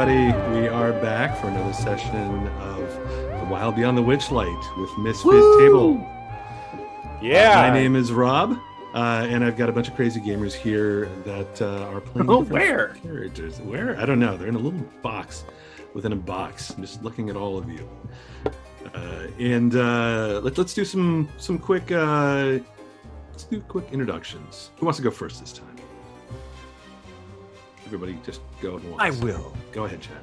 everybody. We are back for another session of The Wild Beyond the Witchlight with Miss Fizz Table. Yeah. My name is Rob, and I've got a bunch of crazy gamers here that are playing different characters. Where? I don't know. They're in a little box within a box. I'm just looking at all of you. Let's do some quick quick introductions. Who wants to go first this time? Everybody just go at once. I will. Go ahead, Chad.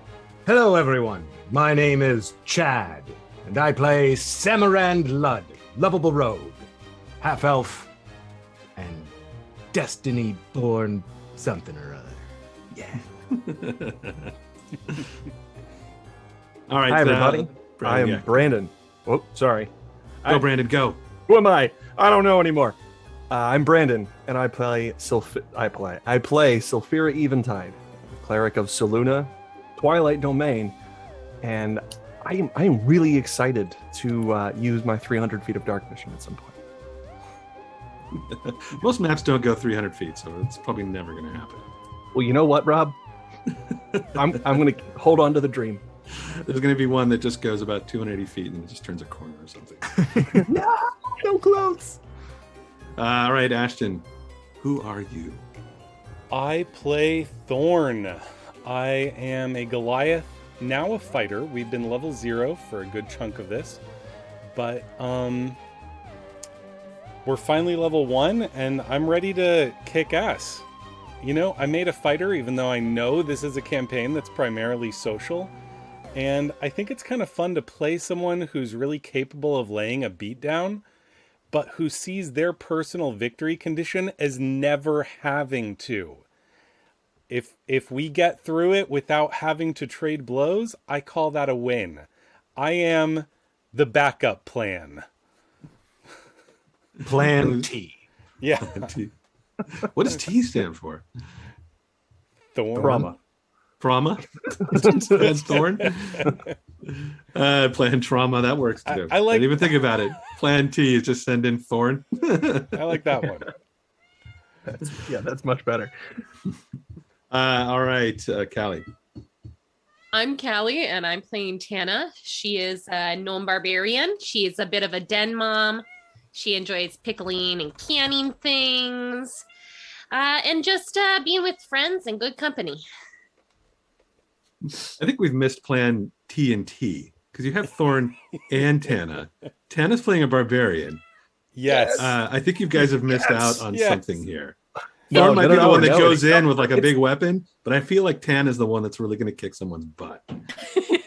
Hello, everyone. My name is Chad, and I play Samarand Ludd, lovable rogue, half-elf, and destiny-born something or other. Yeah. All right. Hi, everybody. I am Brandon, Brandon. Oh, sorry. Go, Brandon, go. Who am I? I don't know anymore. I'm Brandon, and I play Sylphira Eventide, cleric of Selûne, Twilight Domain, and I am really excited to use my 300 feet of dark vision at some point. Most maps don't go 300 feet, so it's probably never going to happen. Well, you know what, Rob? I'm going to hold on to the dream. There's going to be one that just goes about 280 feet and it just turns a corner or something. No clothes. All right, Ashton, who are you? I play Thorn. I am a Goliath, now a fighter. We've been level 0 for a good chunk of this. But we're finally level 1 and I'm ready to kick ass. You know, I made a fighter even though I know this is a campaign that's primarily social. And I think it's kind of fun to play someone who's really capable of laying a beat down, but who sees their personal victory condition as never having to. If we get through it without having to trade blows, I call that a win. I am the backup plan. Plan T. Yeah. T. What does T stand for? Thorn. Trauma. Trauma? That's Thorn? Plan trauma, that works too. I like. Don't even think about it. Plan T is just send in Thorn. I like that one. That's much better. All right, Callie. I'm Callie, and I'm playing Tana. She is a gnome barbarian. She is a bit of a den mom. She enjoys pickling and canning things, and just being with friends and good company. I think we've missed Plan T and T because you have Thorn and Tana. Tana's playing a barbarian. Yes. I think you guys have missed out on something here. No, Thorn might be the one that no, goes in with like a big weapon, but I feel like Tana's the one that's really going to kick someone's butt. And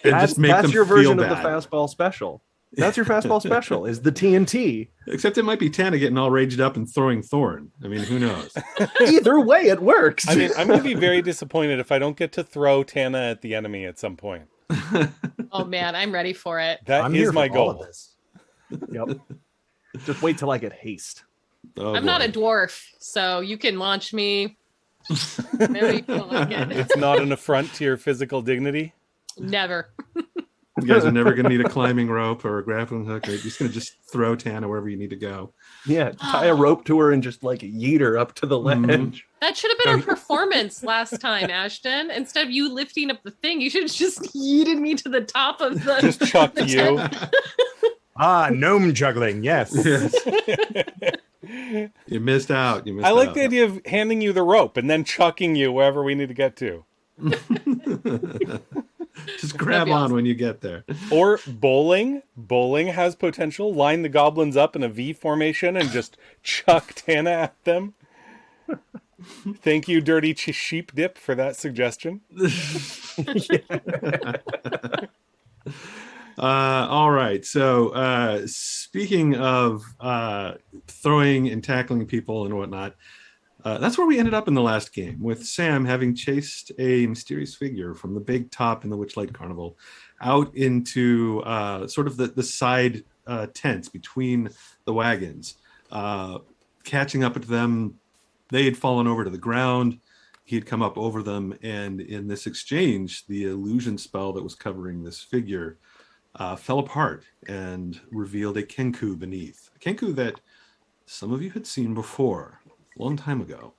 just make them your feel version bad. of the fastball special. That's your fastball special, is the TNT. Except it might be Tana getting all raged up and throwing Thorn. I mean, who knows? Either way, it works. I mean, I'm going to be very disappointed if I don't get to throw Tana at the enemy at some point. Oh man, I'm ready for it. That is my goal. Yep. Just wait till I get haste. Oh, I'm boy. not a dwarf, so you can launch me. Whenever you feel like it. It's not an affront to your physical dignity. Never. You guys are never going to need a climbing rope or a grappling hook. You're just going to just throw Tana wherever you need to go. Yeah, tie a rope to her and just like yeet her up to the ledge. Mhm. That should have been our performance last time, Ashton. Instead of you lifting up the thing, you should have just yeeted me to the top of the. Just chuck the you. tent. Gnome juggling, yes. Yes. You missed out. I like the idea of handing you the rope and then chucking you wherever we need to get to. Just grab be on awesome. when you get there. Or bowling. Bowling has potential. Line the goblins up in a V formation and just chuck Tana at them. Thank you, Dirty Sheep Dip, for that suggestion. All right. So speaking of throwing and tackling people and whatnot, that's where we ended up in the last game, with Sam having chased a mysterious figure from the big top in the Witchlight Carnival out into sort of the side tents between the wagons. Catching up with them, they had fallen over to the ground. He had come up over them, and in this exchange, the illusion spell that was covering this figure fell apart and revealed a Kenku beneath. A Kenku that some of you had seen before, long time ago.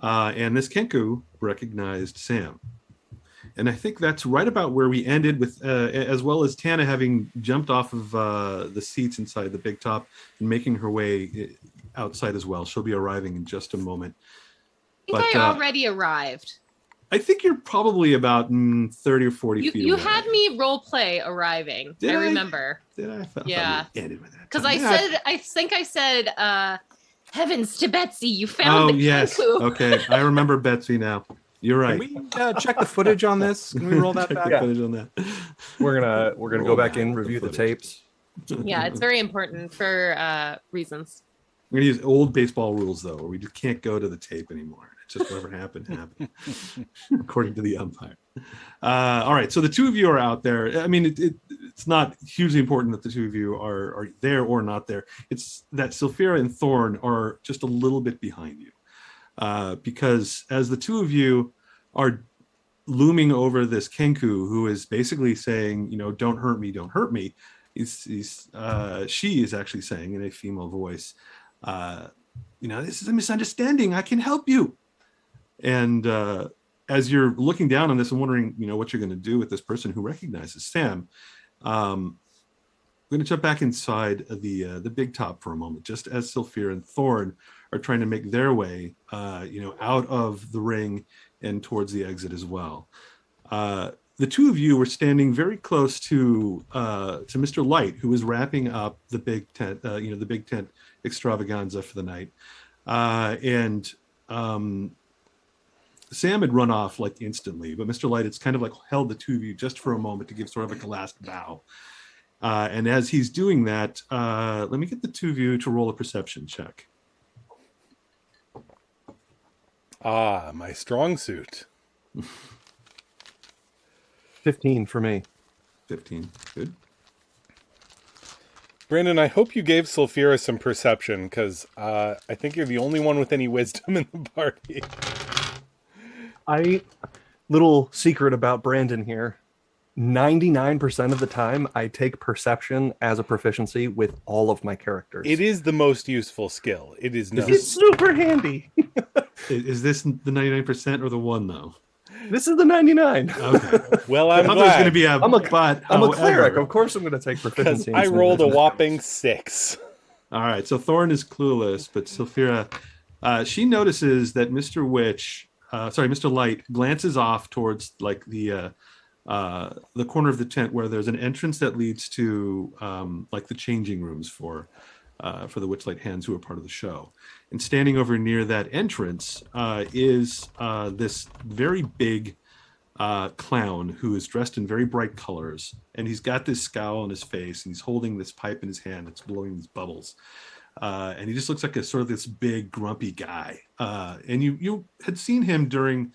And this Kenku recognized Sam. And I think that's right about where we ended with, as well as Tana having jumped off of the seats inside the big top and making her way outside as well. She'll be arriving in just a moment. I think I already arrived. I think you're probably about 30 or 40 feet You away. had me role play arriving. I remember. Did I? Yeah. Because I think I said, heavens to Betsy, you found the yes. Kenku. Okay, I remember Betsy now. You're right. Can we check the footage on this? Can we roll that back? Footage on that. We're gonna go back in, review the tapes. Yeah, it's very important for reasons. We're gonna use old baseball rules though, where we just can't go to the tape anymore. It's just whatever happened, according to the umpire. All right, so the two of you are out there. I mean, it's not hugely important that the two of you are there or not there. It's that Sylphira and Thorn are just a little bit behind you. Because as the two of you are looming over this Kenku, who is basically saying, don't hurt me, don't hurt me, she is actually saying in a female voice, this is a misunderstanding. I can help you. And as you're looking down on this and wondering, what you're going to do with this person who recognizes Sam, I'm going to jump back inside the big top for a moment, just as Sylphira and Thorn are trying to make their way, out of the ring and towards the exit as well. The two of you were standing very close to Mr. Light, who was wrapping up the big tent, the big tent extravaganza for the night, and Sam had run off like instantly, but Mr. Light, it's kind of like held the two of you just for a moment to give sort of like a last bow. And as he's doing that, let me get the two of you to roll a perception check. Ah, my strong suit. 15 for me. 15. Good. Brandon, I hope you gave Sylphira some perception, because I think you're the only one with any wisdom in the party. Little secret about Brandon here. 99% of the time, I take perception as a proficiency with all of my characters. It is the most useful skill. It is no. It's super handy. Is this the 99% or the one though? This is the 99. Okay. Well, I'm I thought glad. There's going to be I'm a cleric. Of course, I'm going to take proficiency. I rolled a whopping 6. All right. So Thorn is clueless, but Sylphira, she notices that Mr. Mr. Light glances off towards like the corner of the tent where there's an entrance that leads to like the changing rooms for the Witchlight hands who are part of the show. And standing over near that entrance is this very big clown who is dressed in very bright colors. And he's got this scowl on his face, and he's holding this pipe in his hand that's blowing these bubbles. And he just looks like a sort of this big, grumpy guy. And you had seen him during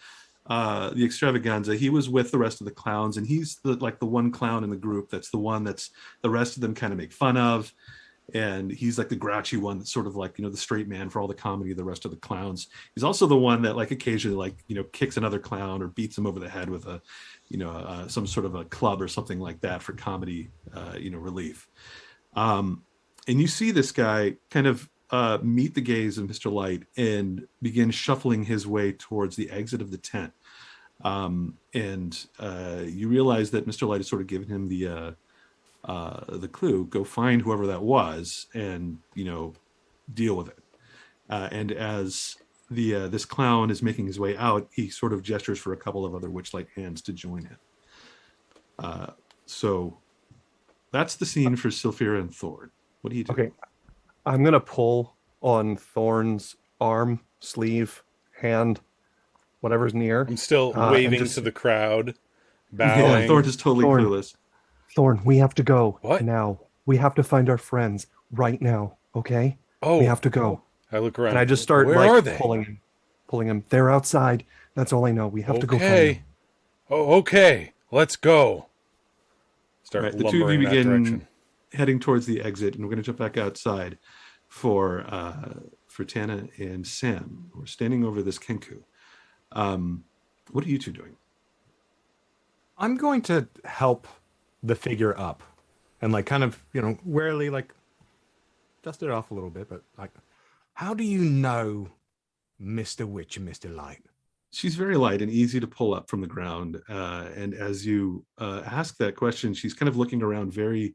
the extravaganza. He was with the rest of the clowns, and he's the one clown in the group that's the one that's the rest of them kind of make fun of. And he's like the grouchy one that's sort of like, the straight man for all the comedy of the rest of the clowns. He's also the one that like occasionally like, kicks another clown or beats him over the head with a, some sort of a club or something like that for comedy, relief. And you see this guy kind of meet the gaze of Mr. Light and begin shuffling his way towards the exit of the tent. And you realize that Mr. Light has sort of given him the clue: go find whoever that was and deal with it. And as this clown is making his way out, he sort of gestures for a couple of other Witchlight hands to join him. So that's the scene for Sylphira and Thorn. What do you do? Okay, I'm gonna pull on Thorn's arm, sleeve, hand, whatever's near. I'm still waving to the crowd, bowing. Yeah, Thorn is totally clueless. Thorn, we have to go. What? Now? We have to find our friends right now, okay? Oh. We have to go. I look around. And I just start Where are they? pulling him. They're outside. That's all I know. We have to go find them. Oh, okay. Let's go. Start Right, the two of you lumbering that begin direction. heading towards the exit, and we're going to jump back outside for Tana and Sam. We're standing over this Kenku. What are you two doing? I'm going to help the figure up and like kind of, warily like dust it off a little bit, but like, how do you know Mr. Witch and Mr. Light? She's very light and easy to pull up from the ground. And as you ask that question, she's kind of looking around very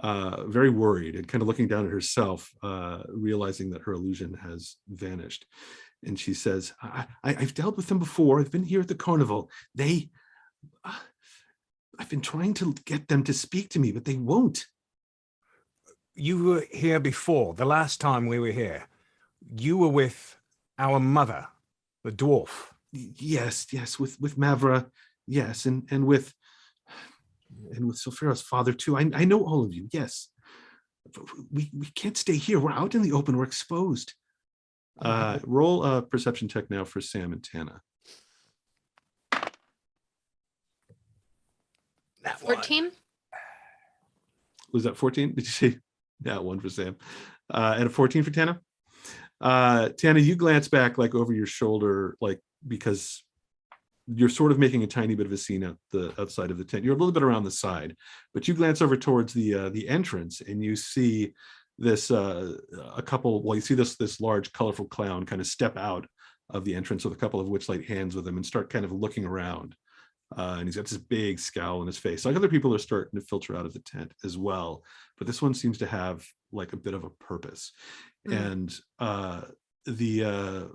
worried and kind of looking down at herself, realizing that her illusion has vanished. And she says, I've dealt with them before. I've been here at the carnival. I've been trying to get them to speak to me, but they won't. You were here before, the last time we were here. You were with our mother, the dwarf. Yes, with Mavra, yes, and with Sulfura's father too. I know all of you, yes. We can't stay here. We're out in the open. We're exposed. Roll a perception check now for Sam and Tana. 14. Was that 14? Did you say? Yeah, 1 for Sam. And a 14 for Tana? Tana, you glance back like over your shoulder, like because you're sort of making a tiny bit of a scene at the outside of the tent. You're a little bit around the side, but you glance over towards the entrance and you see this you see this large colorful clown kind of step out of the entrance with a couple of Witchlight hands with him and start kind of looking around. And he's got this big scowl on his face. Like other people are starting to filter out of the tent as well, but this one seems to have like a bit of a purpose. And the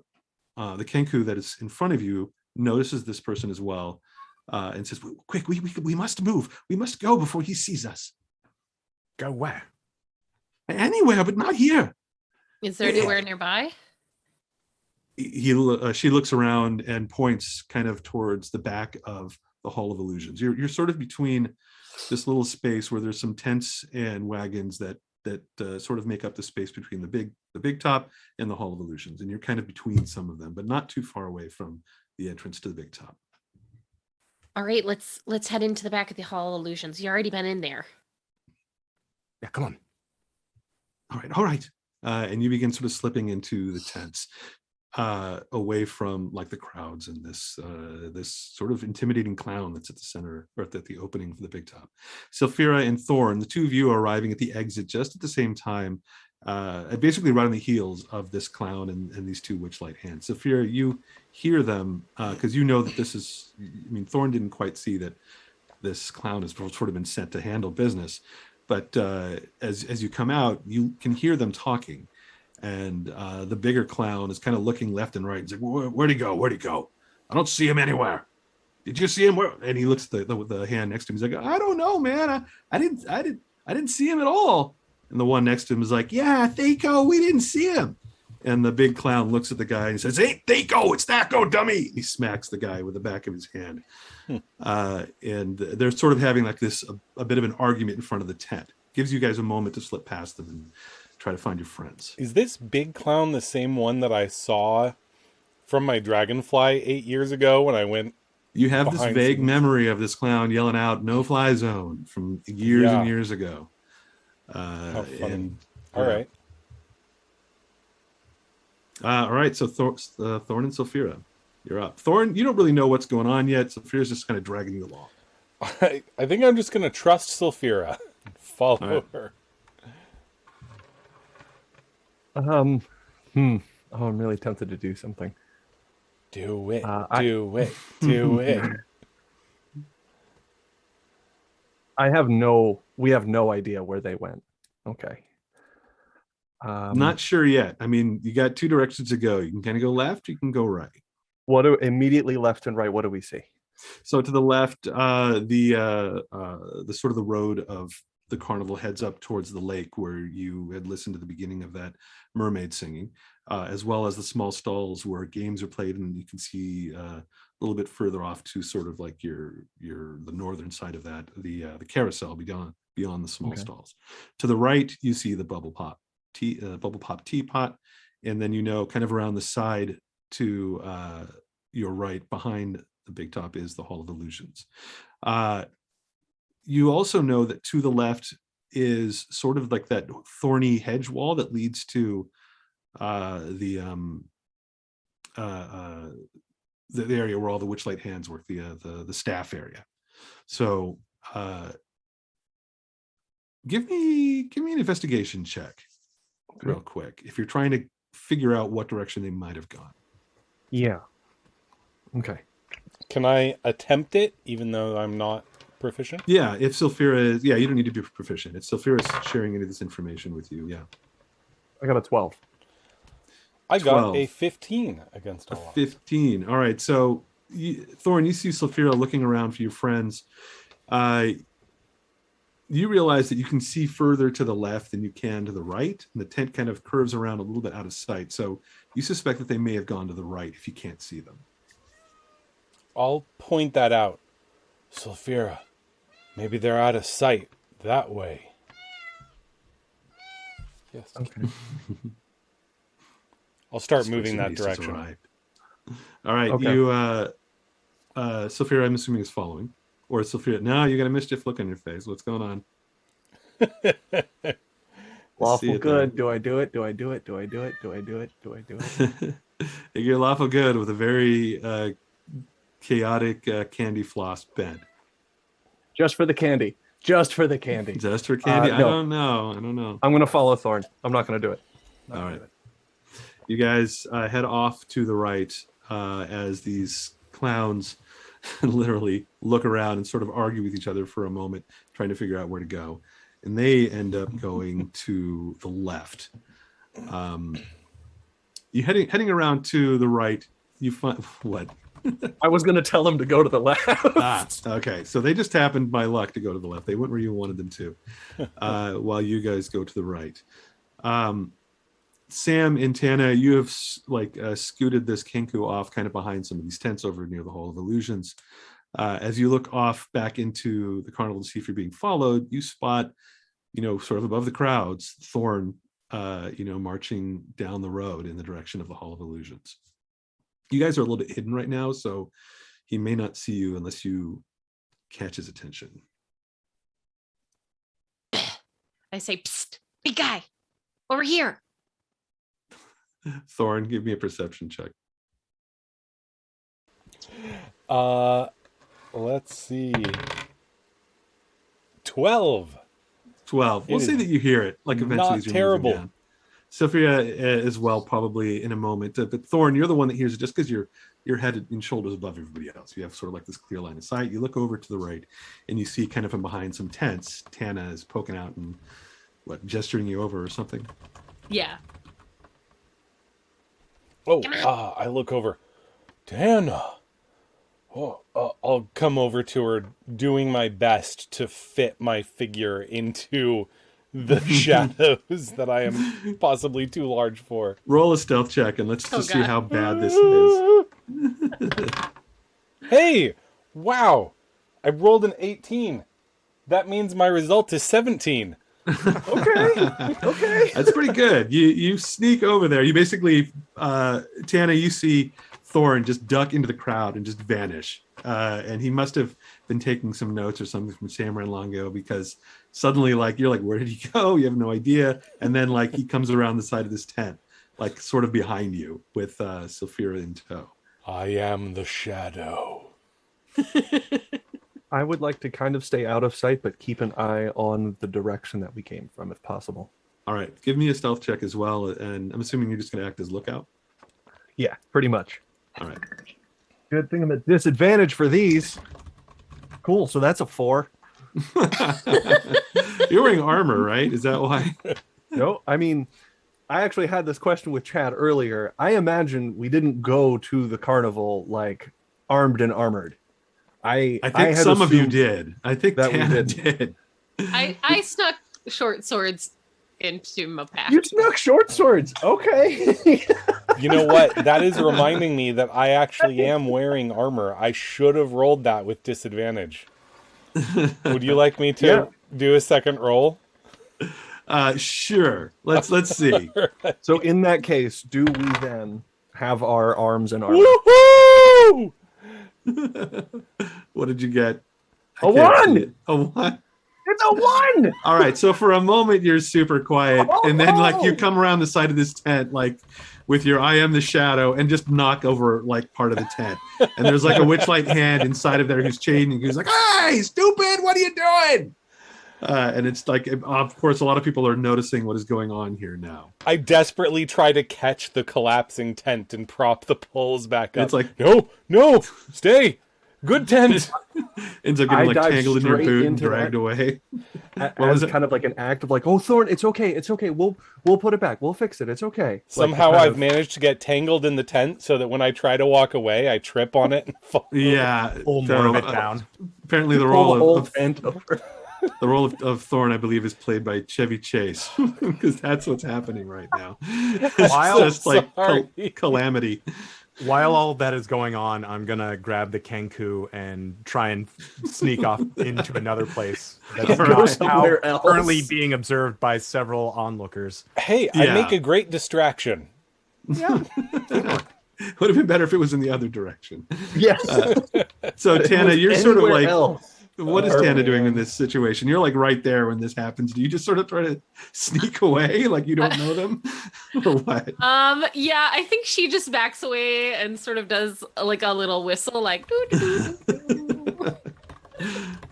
Kenku that is in front of you notices this person as well, and says, "Quick, we must move. We must go before he sees us." Go where? Anywhere, but not here. Is there anywhere nearby? She looks around and points kind of towards the back of the Hall of Illusions. You're sort of between this little space where there's some tents and wagons that sort of make up the space between the big top and the Hall of Illusions, and you're kind of between some of them, but not too far away from the entrance to the big top. All right, let's head into the back of the Hall of Illusions. You already been in there. Yeah, come on. All right. And you begin sort of slipping into the tents, away from like the crowds and this sort of intimidating clown that's at the center, or at the opening for the big top. Sulfura and Thorn, the two of you are arriving at the exit just at the same time, basically right on the heels of this clown and these two Witchlight hands. Sulfura, you hear them because you know that this is, Thorn didn't quite see that this clown has sort of been sent to handle business. But as you come out, you can hear them talking. And the bigger clown is kind of looking left and right. He's like, where'd he go? Where'd he go? I don't see him anywhere. Did you see him? Where? And he looks at the hand next to him. He's like, I don't know, man. I didn't see him at all. And the one next to him is like, yeah, Thaco, we didn't see him. And the big clown looks at the guy and says, hey, Thaco, it's Thaco, dummy. He smacks the guy with the back of his hand. And they're sort of having like this, a bit of an argument in front of the tent. Gives you guys a moment to slip past them and try to find your friends. Is this big clown the same one that I saw from my Dragonfly 8 years ago when I went? You have this vague memory of this clown yelling out "No Fly Zone" from years and years ago. How funny. And all right. All right. So Thorn and Sulfura, you're up. Thorn, you don't really know what's going on yet. Sulfura's just kind of dragging you along. I think I'm just going to trust Sulfura. Follow her. Oh, I'm really tempted to do something. Do it. Do it. We have no idea where they went. Okay. Not sure yet. You got two directions to go. You can kind of go left, you can go right. Immediately left and right, what do we see? So to the left, the sort of the road of the carnival heads up towards the lake where you had listened to the beginning of that mermaid singing, as well as the small stalls where games are played, and you can see a little bit further off to sort of like the northern side of that, the carousel beyond the small stalls. To the right, you see the bubble pop teapot, and then kind of around the side to your right behind the big top is the Hall of Illusions. You also know that to the left is sort of like that thorny hedge wall that leads to the area where all the Witchlight hands work, the staff area. So give me an investigation check real quick if you're trying to figure out what direction they might have gone. Yeah. Okay. Can I attempt it even though I'm not proficient? Yeah, if Sulfira is, you don't need to be proficient. If Sulfira is sharing any of this information with you, I got a 12. I got 12. a 15 against all odds. 15. All right, so Thorn, you see Sulfira looking around for your friends. You realize that you can see further to the left than you can to the right, and the tent kind of curves around a little bit out of sight. So you suspect that they may have gone to the right if you can't see them. I'll point that out. Sulfira, maybe they're out of sight that way. Yes. Okay. I'll start moving that Niece has direction. arrived. All right, Okay. you, Sulfira, I'm assuming is following. Or Sulfira, no, you got a mischief look on your face. What's going on? See Lawful it good. Do I do it? Do I do it? Do I do it? Do I do it? Do I do it? You're lawful good with a very chaotic candy floss bed. Just for the candy. Just for the candy. Just for candy? No. I don't know. I'm going to follow Thorn. I'm not going to do it. All right. You guys head off to the right as these clowns literally look around and sort of argue with each other for a moment, trying to figure out where to go. And they end up going to the left. You heading around to the right, you find what? I was going to tell him to go to the left. Okay. So they just happened by luck to go to the left. They went where you wanted them to, while you guys go to the right. Sam and Tana, you have scooted this Kenku off kind of behind some of these tents over near the Hall of Illusions. As you look off back into the carnival to see if you're being followed, you spot, sort of above the crowds, Thorn, marching down the road in the direction of the Hall of Illusions. You guys are a little bit hidden right now, so he may not see you unless you catch his attention. I say, psst, big guy, over here. Thorn, give me a perception check. Let's see. 12. 12. We'll It say is that you hear it, like eventually not as you're terrible. moving down. Sophia as well, probably in a moment. But Thorn, you're the one that hears it just because you're head and shoulders above everybody else. You have sort of like this clear line of sight. You look over to the right, and you see kind of from behind some tents, Tana is poking out and gesturing you over or something. Yeah. Oh, I look over. Tana. Oh, I'll come over to her, doing my best to fit my figure into the shadows that I am possibly too large for. Roll a stealth check, and let's just see God. how bad this is. Hey, wow. I rolled an 18. That means my result is 17. Okay. That's pretty good. You sneak over there. You basically, Tana, you see Thorn just duck into the crowd and just vanish. And he must have been taking some notes or something from Samurai Longo, because suddenly, you're like, where did he go? You have no idea. And then, he comes around the side of this tent, sort of behind you with Sulfira in tow. I am the shadow. I would like to kind of stay out of sight, but keep an eye on the direction that we came from, if possible. All right. Give me a stealth check as well. And I'm assuming you're just going to act as lookout. Yeah, pretty much. All right. Good thing I'm at disadvantage for these. Cool, so that's a 4. You're wearing armor, right? Is that why? No, I mean, I actually had this question with Chad earlier. I imagine we didn't go to the carnival armed and armored. I think had some of you assumed did. I think that we Tana did. did. I snuck short swords into my pack. You snuck short swords. Okay. You know what? That is reminding me that I actually am wearing armor. I should have rolled that with disadvantage. Would you like me to do a second roll? Sure. Let's see. So in that case, do we then have our arms and armor? Woohoo! What did you get? A 1! A 1? It's a 1! All right. So for a moment, you're super quiet. And then, you come around the side of this tent, with your I am the shadow, and just knock over, part of the tent. And there's, a Witchlight hand inside of there who's chaining. Who's like, hey, stupid, what are you doing? And it's like, of course, a lot of people are noticing what is going on here now. I desperately try to catch the collapsing tent and prop the poles back And up. it's like, no, stay. Good tent. ends up getting I like dive tangled in your straight boot and into dragged that. away. As kind of like an act of like, oh, Thorn, it's okay. We'll put it back. We'll fix it. It's okay. Somehow like I've managed to get tangled in the tent so that when I try to walk away, I trip on it and fall. Yeah. Pull more of it down. Apparently the pull role the whole of tent over. the role of Thorn, I believe, is played by Chevy Chase, because that's what's happening right now. It's Wild, just like sorry. calamity. While all that is going on, I'm gonna grab the Kenku and try and sneak off into another place that's Go not somewhere now else. currently being observed by several onlookers. Hey, I Yeah. make a great distraction. Yeah. Would have been better if it was in the other direction. Yes. So Tana, you're sort of like, else. what is Oh, Tana doing in man. this situation? You're like right there when this happens. Do you just sort of try to sneak away like you don't know them, or what? Yeah, I think she just backs away and sort of does like a little whistle, like doo, doo, doo, doo.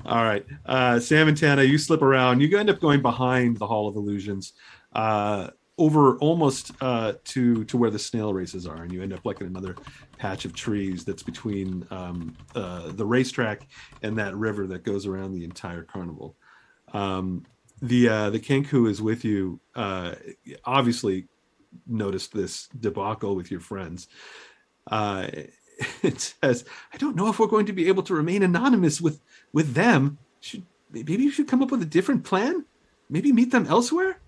All right, Sam and Tana, you slip around. You end up going behind the Hall of Illusions, over almost to where the snail races are, and you end up like in another patch of trees that's between the racetrack and that river that goes around the entire carnival. The Kenku is with you. Obviously, noticed this debacle with your friends. It says, "I don't know if we're going to be able to remain anonymous with them. Maybe you should come up with a different plan. Maybe meet them elsewhere."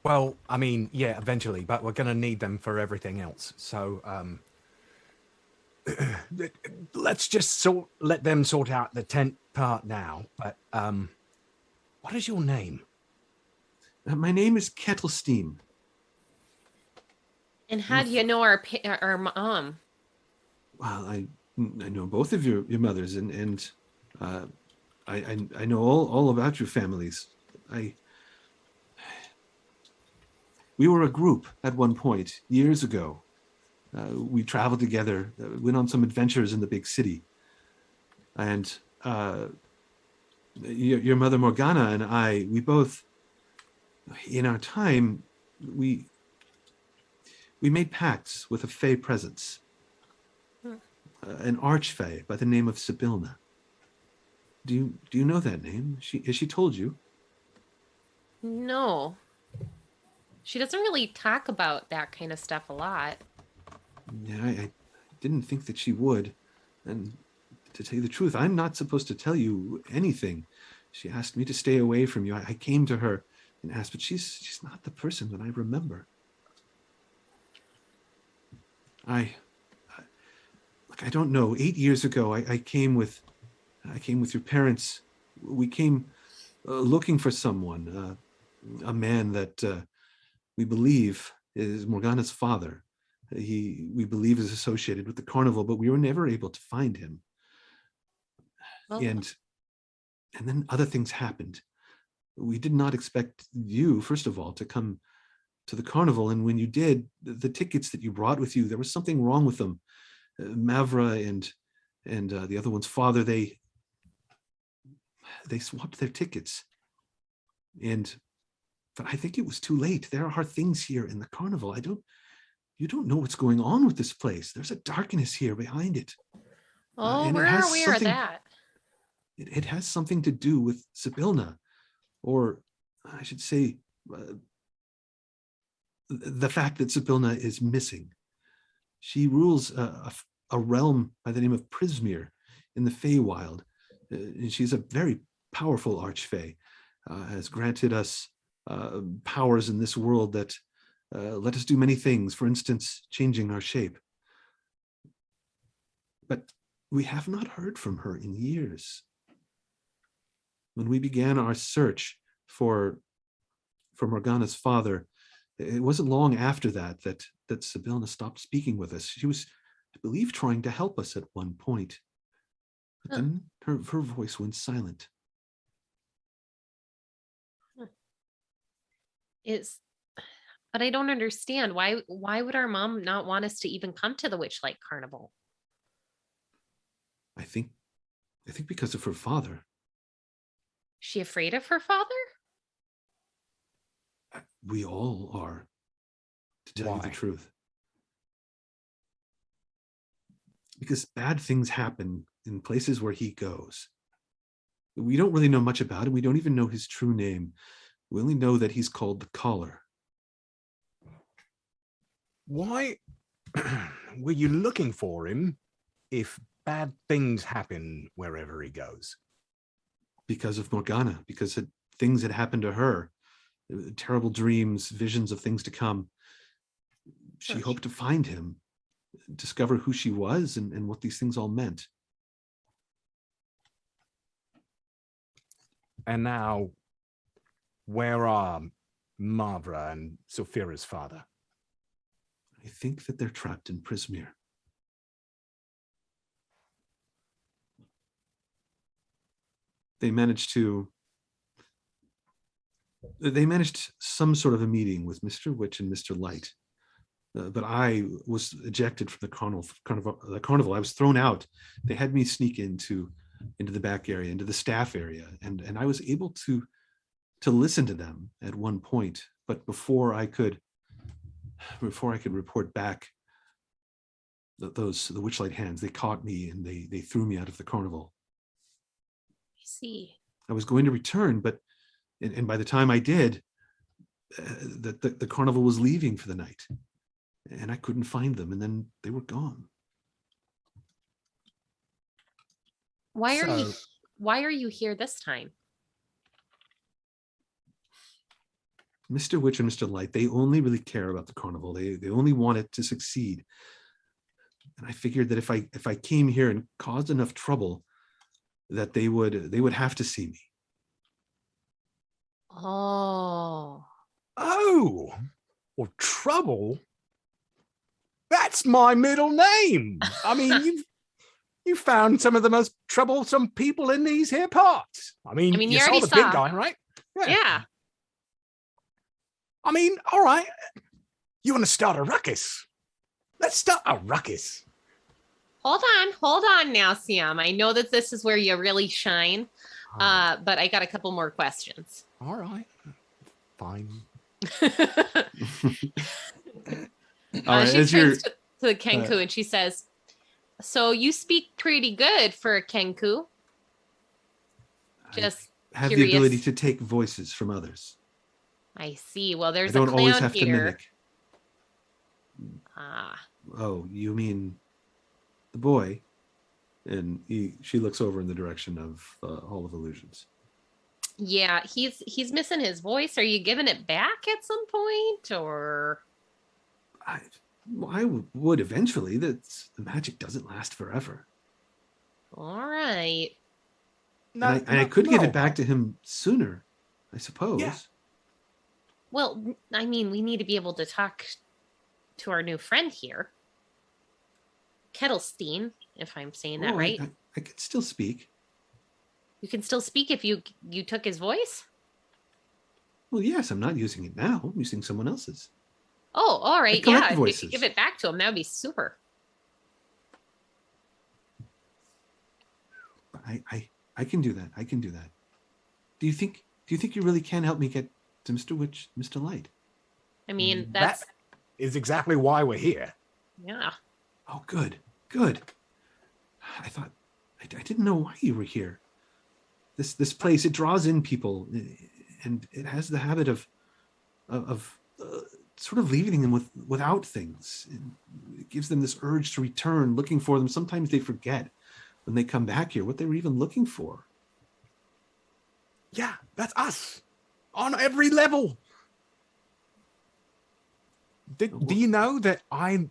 Well, I mean, yeah, eventually, but we're gonna need them for everything else. So, let's just let them sort out the tent part now. But, what is your name? My name is Kettlestein. And how do you know our mom? Well, I know both of your mothers, and I know all about your families. We were a group at one point years ago. We traveled together, went on some adventures in the big city, and your mother Morgana and I, we both, in our time, we made pacts with a fey presence, an archfey by the name of Sibilna. Do you know that name? Has she told you? No. She doesn't really talk about that kind of stuff a lot. Yeah, I didn't think that she would. And to tell you the truth, I'm not supposed to tell you anything. She asked me to stay away from you. I came to her and asked, but she's not the person that I remember. I don't know. 8 years ago, I came with your parents. We came looking for someone, a man that we believe is Morgana's father. We believe is associated with the carnival, but we were never able to find him. Oh. And then other things happened. We did not expect you, first of all, to come to the carnival. And when you did, the tickets that you brought with you, there was something wrong with them. Mavra and the other one's father, they swapped their tickets. But I think it was too late. There are things here in the carnival. You don't know what's going on with this place. There's a darkness here behind it. Oh, and it we're has aware of something- that. It has something to do with Sibilna, or I should say, the fact that Sibilna is missing. She rules a realm by the name of Prismir in the Feywild. And she's a very powerful archfey, has granted us powers in this world that let us do many things, for instance, changing our shape. But we have not heard from her in years. When we began our search for Morgana's father, it wasn't long after that Sibilna stopped speaking with us. She was, I believe, trying to help us at one point. But then her voice went silent. But I don't understand. Why would our mom not want us to even come to the Witchlight Carnival? I think because of her father. she afraid of her father? We all are, to tell you the Why? truth. Because bad things happen in places where he goes. We don't really know much about him. We don't even know his true name. We only know that he's called the Caller. Why were you looking for him if bad things happen wherever he goes? Because of Morgana, because things had happened to her. Terrible dreams, visions of things to come. She hoped to find him, discover who she was and what these things all meant. And now, where are Mavra and Sophira's father? I think that they're trapped in Prismere. They managed some sort of a meeting with Mr. Witch and Mr. Light. But I was ejected from the carnival. I was thrown out. They had me sneak into the back area, into the staff area, and I was able to listen to them at one point. But before I could report back, the Witchlight hands, they caught me and they threw me out of the carnival. I see. I was going to return, but and by the time I did, the carnival was leaving for the night, and I couldn't find them, and then they were gone. Why are you here this time? Mr. Witch and Mr. Light, they only really care about the carnival. They only want it to succeed. And I figured that if I came here and caused enough trouble, that they would have to see me. Oh. Oh, well, trouble? That's my middle name. I mean, you found some of the most troublesome people in these here parts. I mean you saw already the saw. big guy, right? Yeah. I mean, all right. You want to start a ruckus? Let's start a ruckus. Hold on now, Siam. I know that this is where you really shine, but I got a couple more questions. All right. Fine. All right, She as turns to the Kenku and she says, "So you speak pretty good for a Kenku." Just have curious. the ability to take voices from others. I see. Well, there's I don't a clown always have here. to mimic. Ah. Oh, you mean the boy? And she looks over in the direction of Hall of Illusions. Yeah, he's missing his voice. Are you giving it back at some point, or? I would eventually. The magic doesn't last forever. All right. And I could give it back to him sooner, I suppose. Yeah. Well, I mean, we need to be able to talk to our new friend here. Kettlestein, if I'm saying that right. I could still speak. You can still speak if you took his voice? Well, yes, I'm not using it now. I'm using someone else's. Oh, all right. collect Yeah, if you voices. could give it back to him, that would be super. I can do that. I can do that. Do you think you really can help me get to Mr. Witch, Mr. Light? I mean, that's That is exactly why we're here. yeah. Oh, good. I thought I didn't know why you were here. This place, it draws in people, and it has the habit of sort of leaving them without things. It gives them this urge to return, looking for them. Sometimes they forget when they come back here what they were even looking for. Yeah, that's us on every level. Do you know that I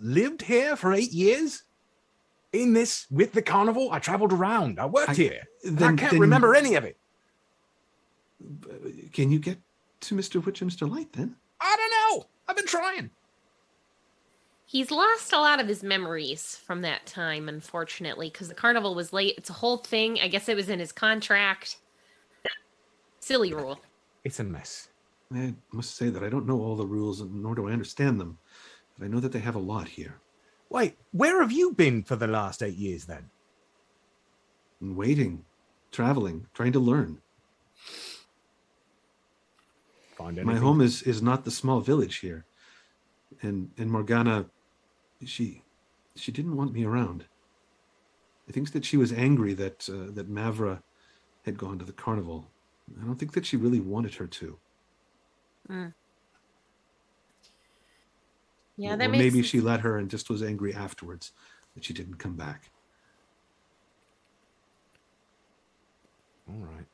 lived here for 8 years? With the carnival, I traveled around. I worked here. I can't remember any of it. Can you get to Mr. Witch and Mr. Light then? I don't know. I've been trying. He's lost a lot of his memories from that time, unfortunately, because the carnival was late. It's a whole thing. I guess it was in his contract. Silly rule. It's a mess. I must say that I don't know all the rules, nor do I understand them. But I know that they have a lot here. Wait, where have you been for the last 8 years then? And waiting, traveling, trying to learn. find My anything. home is not the small village here. And Morgana, she didn't want me around. I think that she was angry that that Mavra had gone to the carnival. I don't think that she really wanted her to. Mm. Yeah, Or that makes maybe sense. she let her and just was angry afterwards that she didn't come back. All right.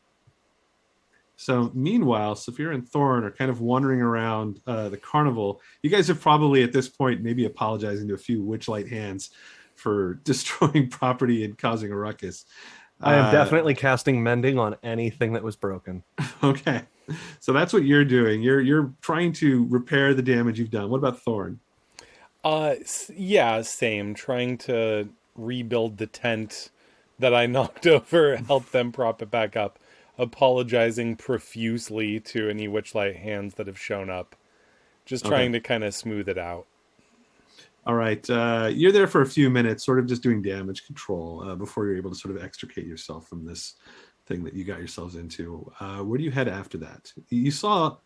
So meanwhile, Saphira and Thorn are kind of wandering around the carnival. You guys are probably at this point maybe apologizing to a few Witchlight hands for destroying property and causing a ruckus. I am definitely casting mending on anything that was broken. Okay. So that's what you're doing. You're trying to repair the damage you've done. What about Thorn? Yeah, same. Trying to rebuild the tent that I knocked over, help them prop it back up. Apologizing profusely to any Witchlight hands that have shown up. Just trying to kind of smooth it out. All right. You're there for a few minutes, sort of just doing damage control before you're able to sort of extricate yourself from this thing that you got yourselves into. Where do you head after that? You saw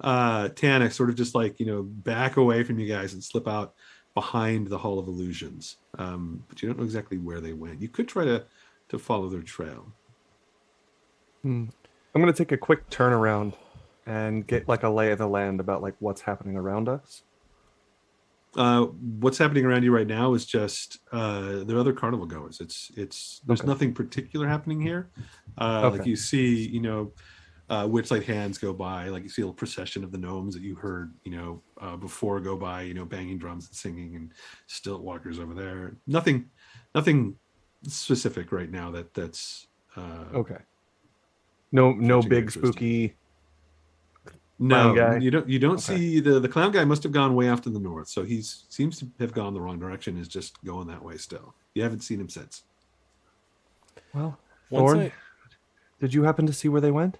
Tana sort of just like, back away from you guys and slip out behind the Hall of Illusions. But you don't know exactly where they went. You could try to follow their trail. I'm going to take a quick turnaround and get like a lay of the land about like what's happening around us. What's happening around you right now is just there are other carnival goers. There's nothing particular happening here. Like you see, Witchlight hands go by, like you see a little procession of the gnomes that you heard, before go by, banging drums and singing, and stilt walkers over there. Nothing specific right now that's okay. No catching big interest. spooky No, clown guy? you don't see the clown guy. Must have gone way off to the north, so he seems to have gone the wrong direction. Is just going that way still. You haven't seen him since. Well, Once Thorn, did you happen to see where they went?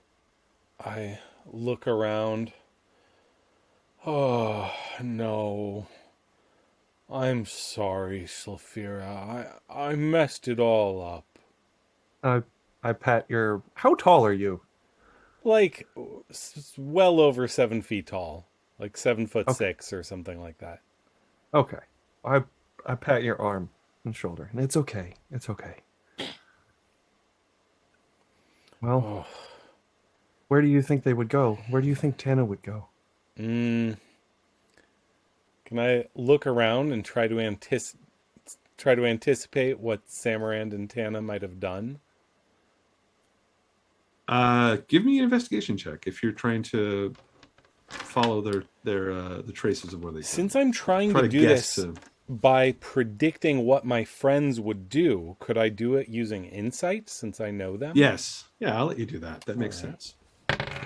I look around. Oh, no. I'm sorry, Saphira. I messed it all up. I pat your... How tall are you? Like, well over 7 feet tall. Like 7'6" or something like that. Okay. I pat your arm and shoulder. And it's okay. It's okay. Well, where do you think they would go? Where do you think Tana would go? Can I look around and try to anticipate what Samarand and Tana might have done? Give me an investigation check if you're trying to follow the traces of where they. Since I'm trying to do this by predicting what my friends would do, could I do it using insight since I know them? Yes. Yeah, I'll let you do that. That makes sense.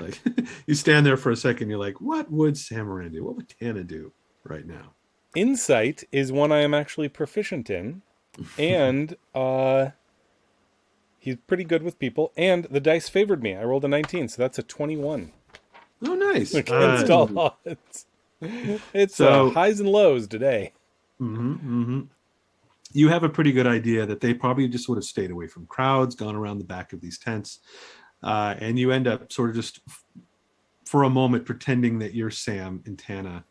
Like you stand there for a second, you're like, what would Samarand do? What would Tana do right now? Insight is one I am actually proficient in, and he's pretty good with people, and the dice favored me. I rolled a 19, so that's a 21. Oh, nice. Against all odds. It's highs and lows today. You have a pretty good idea that they probably just would have stayed away from crowds, gone around the back of these tents, and you end up sort of just for a moment pretending that you're Sam and Tana,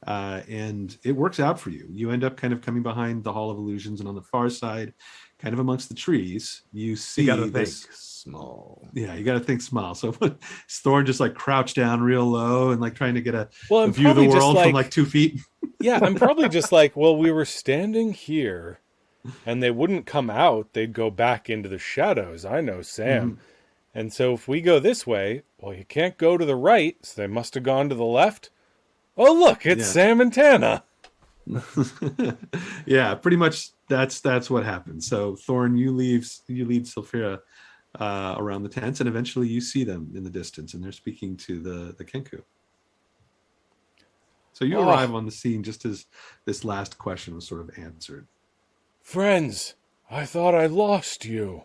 and it works out for you. You end up kind of coming behind the Hall of Illusions, and on the far side, kind of amongst the trees, you see this small. Yeah, you got to think small. So Thorn just like crouched down real low and like trying to get a I'm view of the world from like 2 feet. Yeah, I'm probably just like, well, we were standing here and they wouldn't come out. They'd go back into the shadows. I know Sam. And so if we go this way, well, you can't go to the right. So they must have gone to the left. Oh, look, it's Sam and Tana. Yeah, pretty much that's what happened. So Thorn, you lead Saphira around the tents, and eventually you see them in the distance, and they're speaking to the Kenku. So you arrive on the scene just as this last question was sort of answered. Friends, I thought I lost you.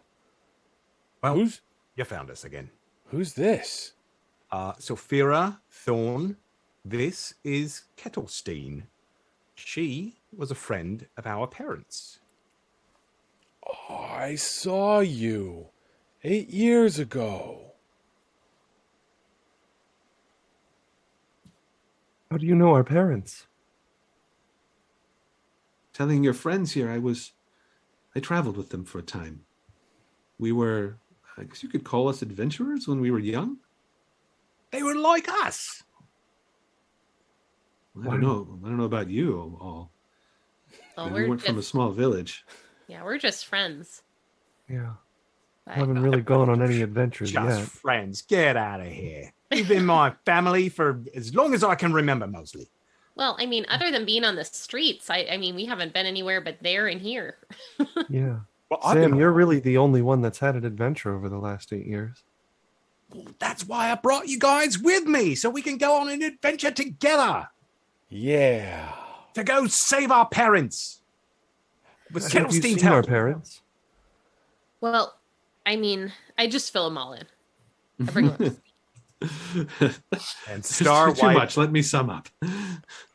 Well, you found us again. Who's this? Saphira, Thorn. This is Kettlestein. She was a friend of our parents. Oh, I saw you 8 years ago. How do you know our parents? Telling your friends here, I traveled with them for a time. We were, I guess you could call us adventurers when we were young. They were like us. I don't know. I don't know about you all. Oh, We weren't from a small village. Yeah, we're just friends. Yeah. But- Haven't really gone on any adventures Just yet. friends. Get out of here. You've been my family for as long as I can remember, mostly. Well, I mean, other than being on the streets, I mean, we haven't been anywhere but there and here. Yeah. Well, Sam, you're really the only one that's had an adventure over the last 8 years. That's why I brought you guys with me, so we can go on an adventure together Yeah. to go save our parents. With Have you Kettlestein's seen our help. parents? Well, I mean, I just fill them all in. I bring them And Too Starwipe. much. Let me sum up.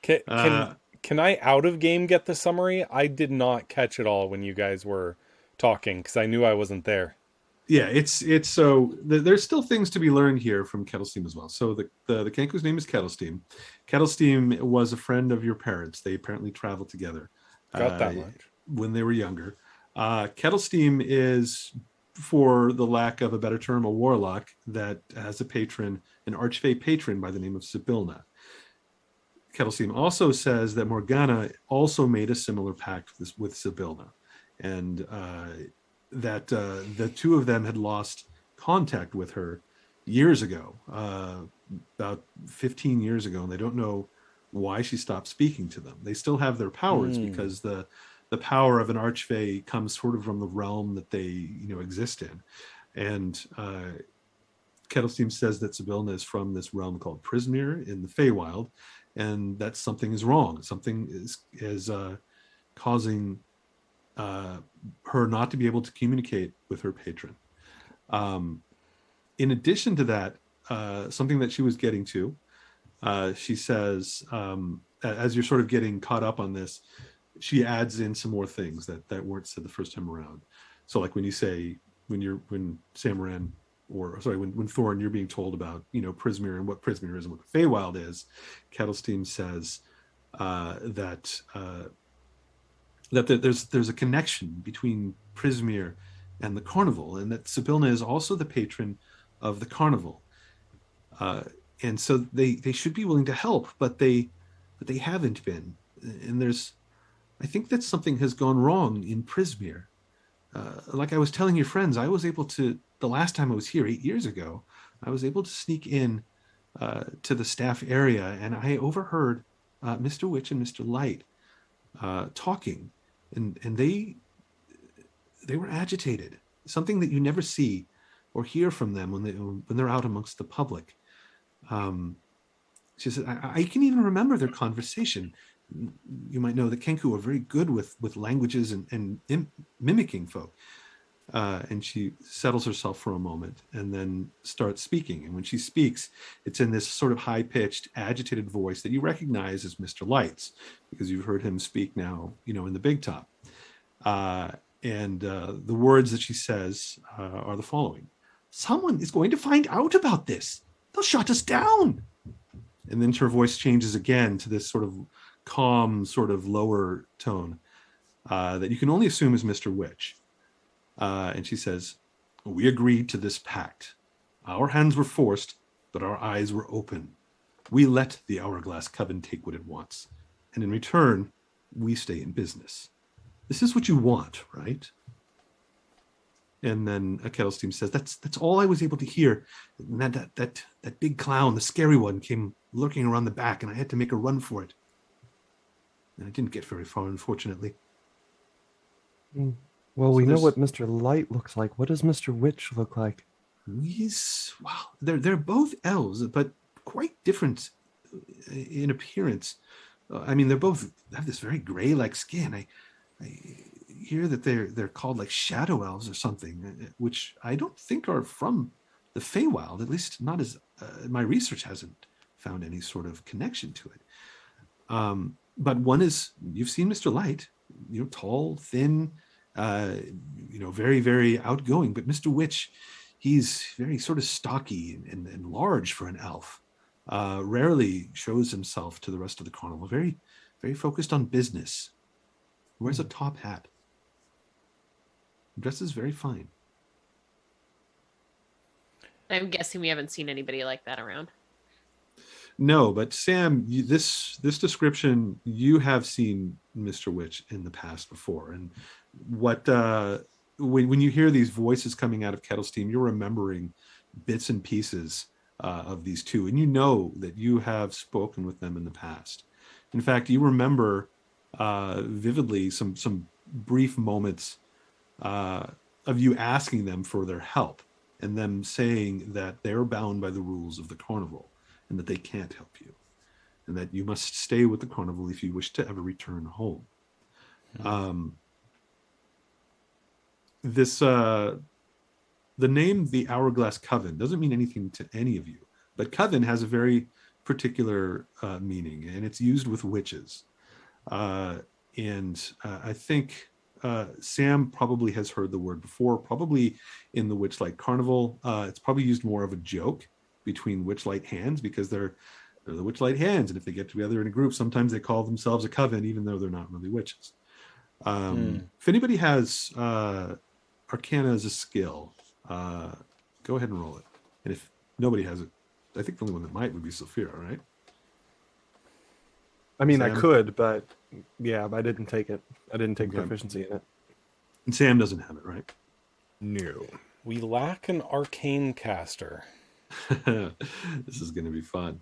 Can I out of game get the summary? I did not catch it all when you guys were talking because I knew I wasn't there. Yeah, it's so there's still things to be learned here from Kettlesteam as well. So the Kenku's name is Kettlesteam. Kettlesteam was a friend of your parents. They apparently traveled together. Got that much. When they were younger. Kettlesteam is, for the lack of a better term, a warlock that has a patron, an archfey patron by the name of Sibylna. Kettlesteam also says that Morgana also made a similar pact with Sibylna, and that the two of them had lost contact with her years ago, about 15 years ago, and they don't know why she stopped speaking to them. They still have their powers because the power of an archfey comes sort of from the realm that they exist in, and Kettlesteam says that Sibylna is from this realm called Prismere in the Feywild, and that something is wrong. Something is causing her not to be able to communicate with her patron. In addition to that, something that she was getting to, she says, as you're sort of getting caught up on this, she adds in some more things that weren't said the first time around. So like when Sam Moran, or sorry, when Thorin, you're being told about Prismere and what Prismere is and what the Feywild is, Kettlesteam says that there's a connection between Prismere and the carnival, and that Sibylna is also the patron of the carnival, and so they should be willing to help, but they haven't been, and I think that something has gone wrong in Prismere. Like I was telling your friends, I was able to, the last time I was here 8 years ago, I was able to sneak in to the staff area, and I overheard Mr. Witch and Mr. Light talking, and they were agitated. Something that you never see or hear from them when they're out amongst the public. She said, I can even remember their conversation. You might know that Kenku are very good with languages and mimicking folk. And she settles herself for a moment and then starts speaking. And when she speaks, it's in this sort of high-pitched, agitated voice that you recognize as Mr. Light's, because you've heard him speak now, in the big top. And the words that she says are the following. Someone is going to find out about this. They'll shut us down. And then her voice changes again to this sort of calm, sort of lower tone that you can only assume is Mr. Witch. And she says, we agreed to this pact. Our hands were forced, but our eyes were open. We let the Hourglass Coven take what it wants. And in return, we stay in business. This is what you want, right? And then Kettlesteam says, that's all I was able to hear. And that big clown, the scary one, came lurking around the back, and I had to make a run for it. And I didn't get very far, unfortunately. Well, we know what Mr. Light looks like. What does Mr. Witch look like? They're both elves, but quite different in appearance. I mean, they both have this very gray-like skin. I hear that they're called like shadow elves or something, which I don't think are from the Feywild. At least not as my research hasn't found any sort of connection to it. But one is, you've seen Mr. Light, tall, thin, very, very outgoing. But Mr. Witch, he's very sort of stocky and large for an elf. rarely shows himself to the rest of the carnival. Very, very focused on business. He wears a top hat. Dresses very fine. I'm guessing we haven't seen anybody like that around. No, but Sam, this description, you have seen Mr. Witch in the past before, and what when you hear these voices coming out of Kettlesteam, you're remembering bits and pieces of these two, and you know that you have spoken with them in the past. In fact, you remember vividly some brief moments of you asking them for their help, and them saying that they're bound by the rules of the carnival and that they can't help you, and that you must stay with the carnival if you wish to ever return home. The name the Hourglass Coven doesn't mean anything to any of you, but coven has a very particular meaning, and it's used with witches. I think Sam probably has heard the word before, probably in the Witchlight Carnival. It's probably used more of a joke between Witchlight hands, because they're the Witchlight hands, and if they get together in a group, sometimes they call themselves a coven, even though they're not really witches. If anybody has Arcana as a skill, go ahead and roll it. And if nobody has it, I think the only one that might would be Sophia, right? I mean, Sam? I could, but yeah, I didn't take it. I didn't take proficiency in it. And Sam doesn't have it, right? No. We lack an arcane caster. This is going to be fun.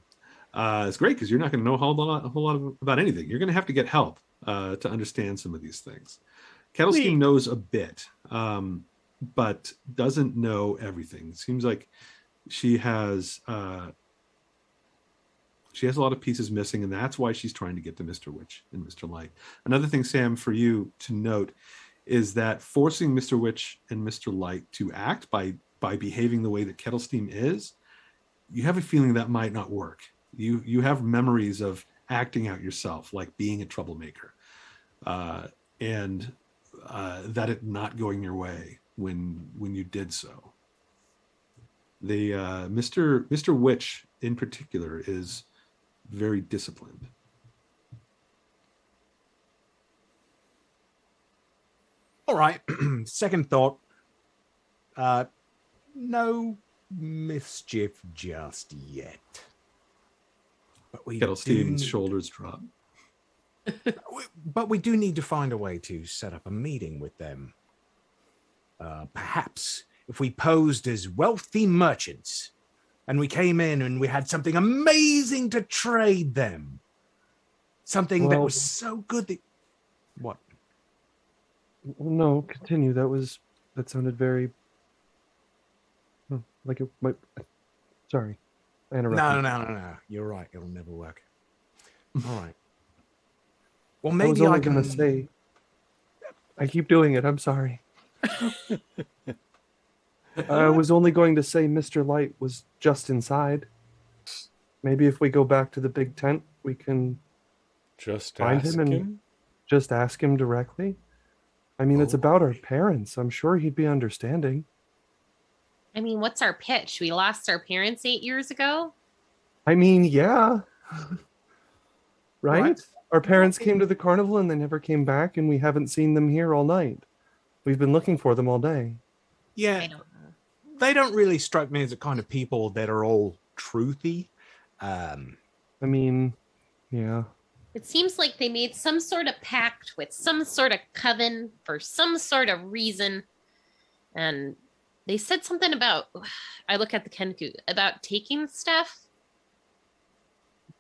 It's great because you're not going to know a whole lot about anything. You're going to have to get help to understand some of these things. Kettlesteam knows a bit, but doesn't know everything. It seems like she has a lot of pieces missing, and that's why she's trying to get to Mr. Witch and Mr. Light. Another thing, Sam, for you to note is that forcing Mr. Witch and Mr. Light to act by behaving the way that Kettlesteam is, you have a feeling that might not work. You have memories of acting out yourself, like being a troublemaker, and that it not going your way when you did so. The Mr. Witch in particular is very disciplined. All right. Second thought. No mischief just yet. But Kettlesteam's shoulders drop. But we do need to find a way to set up a meeting with them. Perhaps if we posed as wealthy merchants and we came in and we had something amazing to trade them. Something that was so good that... What? No, continue. That sounded very... like it might... Sorry. I interrupted. No. You're right. It'll never work. All right. Well, I was maybe only I can gonna say... I keep doing it. I'm sorry. I was only going to say Mr. Light was just inside. Maybe if we go back to the big tent, we can Just find ask him and just ask him directly. I mean, it's about our parents. I'm sure he'd be understanding. I mean, what's our pitch? We lost our parents 8 years ago. I mean, yeah. Right? Right. Our parents came to the carnival and they never came back, and we haven't seen them here all night. We've been looking for them all day. Yeah. I don't know. They don't really strike me as the kind of people that are all truthy. I mean, yeah. It seems like they made some sort of pact with some sort of coven for some sort of reason. And they said something about, I look at the Kenku, about taking stuff.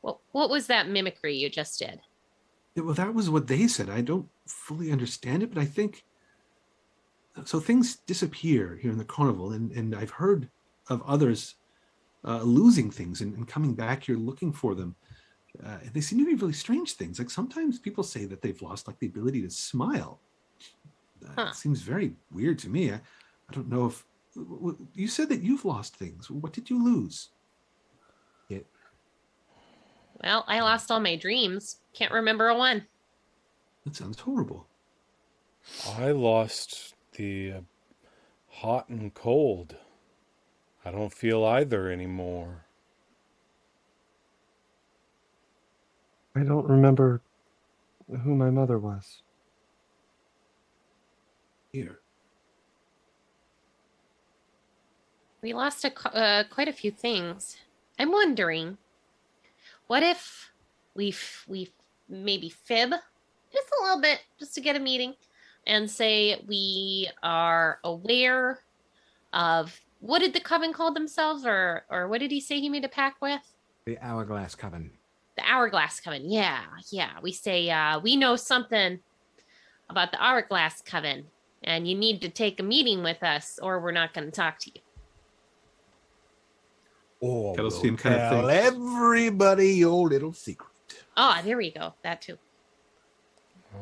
What was that mimicry you just did? Yeah, well, that was what they said. I don't fully understand it, but I think... So things disappear here in the carnival, and I've heard of others losing things and coming back here looking for them. They seem to be really strange things. Like sometimes people say that they've lost like the ability to smile. It seems very weird to me. I don't know if... You said that you've lost things. What did you lose? Well, I lost all my dreams. Can't remember a one. That sounds horrible. I lost the hot and cold. I don't feel either anymore. I don't remember who my mother was. Here. We lost quite a few things. I'm wondering, what if we maybe fib just a little bit, just to get a meeting, and say we are aware of what did the coven call themselves, or what did he say he made a pact with? The Hourglass Coven. The Hourglass Coven. Yeah. We say we know something about the Hourglass Coven, and you need to take a meeting with us, or we're not going to talk to you. Or Kettle we'll Steam kind of tell thinks. everybody your little secret. Oh, there we go. That too.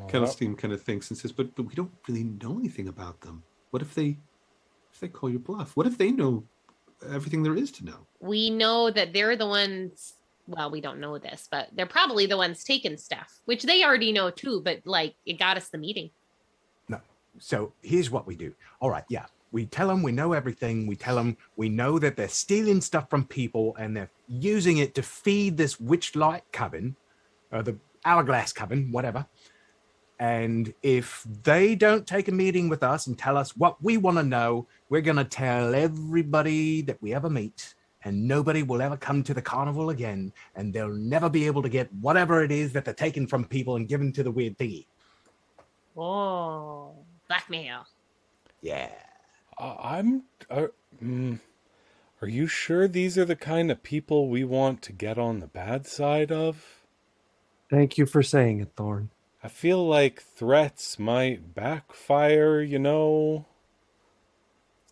Kettlestein kind of thinks and says, but we don't really know anything about them. What if they call your bluff? What if they know everything there is to know? We know that they're the ones. Well, we don't know this, but they're probably the ones taking stuff, which they already know too. But like, it got us the meeting. No. So here's what we do. All right. Yeah. We tell them we know everything. We tell them we know that they're stealing stuff from people and they're using it to feed this Witchlight Coven, or the Hourglass Coven, whatever. And if they don't take a meeting with us and tell us what we want to know, we're going to tell everybody that we ever meet, and nobody will ever come to the carnival again, and they'll never be able to get whatever it is that they're taking from people and giving to the weird thingy. Oh, blackmail. Yeah. Are you sure these are the kind of people we want to get on the bad side of? Thank you for saying it, Thorn. I feel like threats might backfire, you know?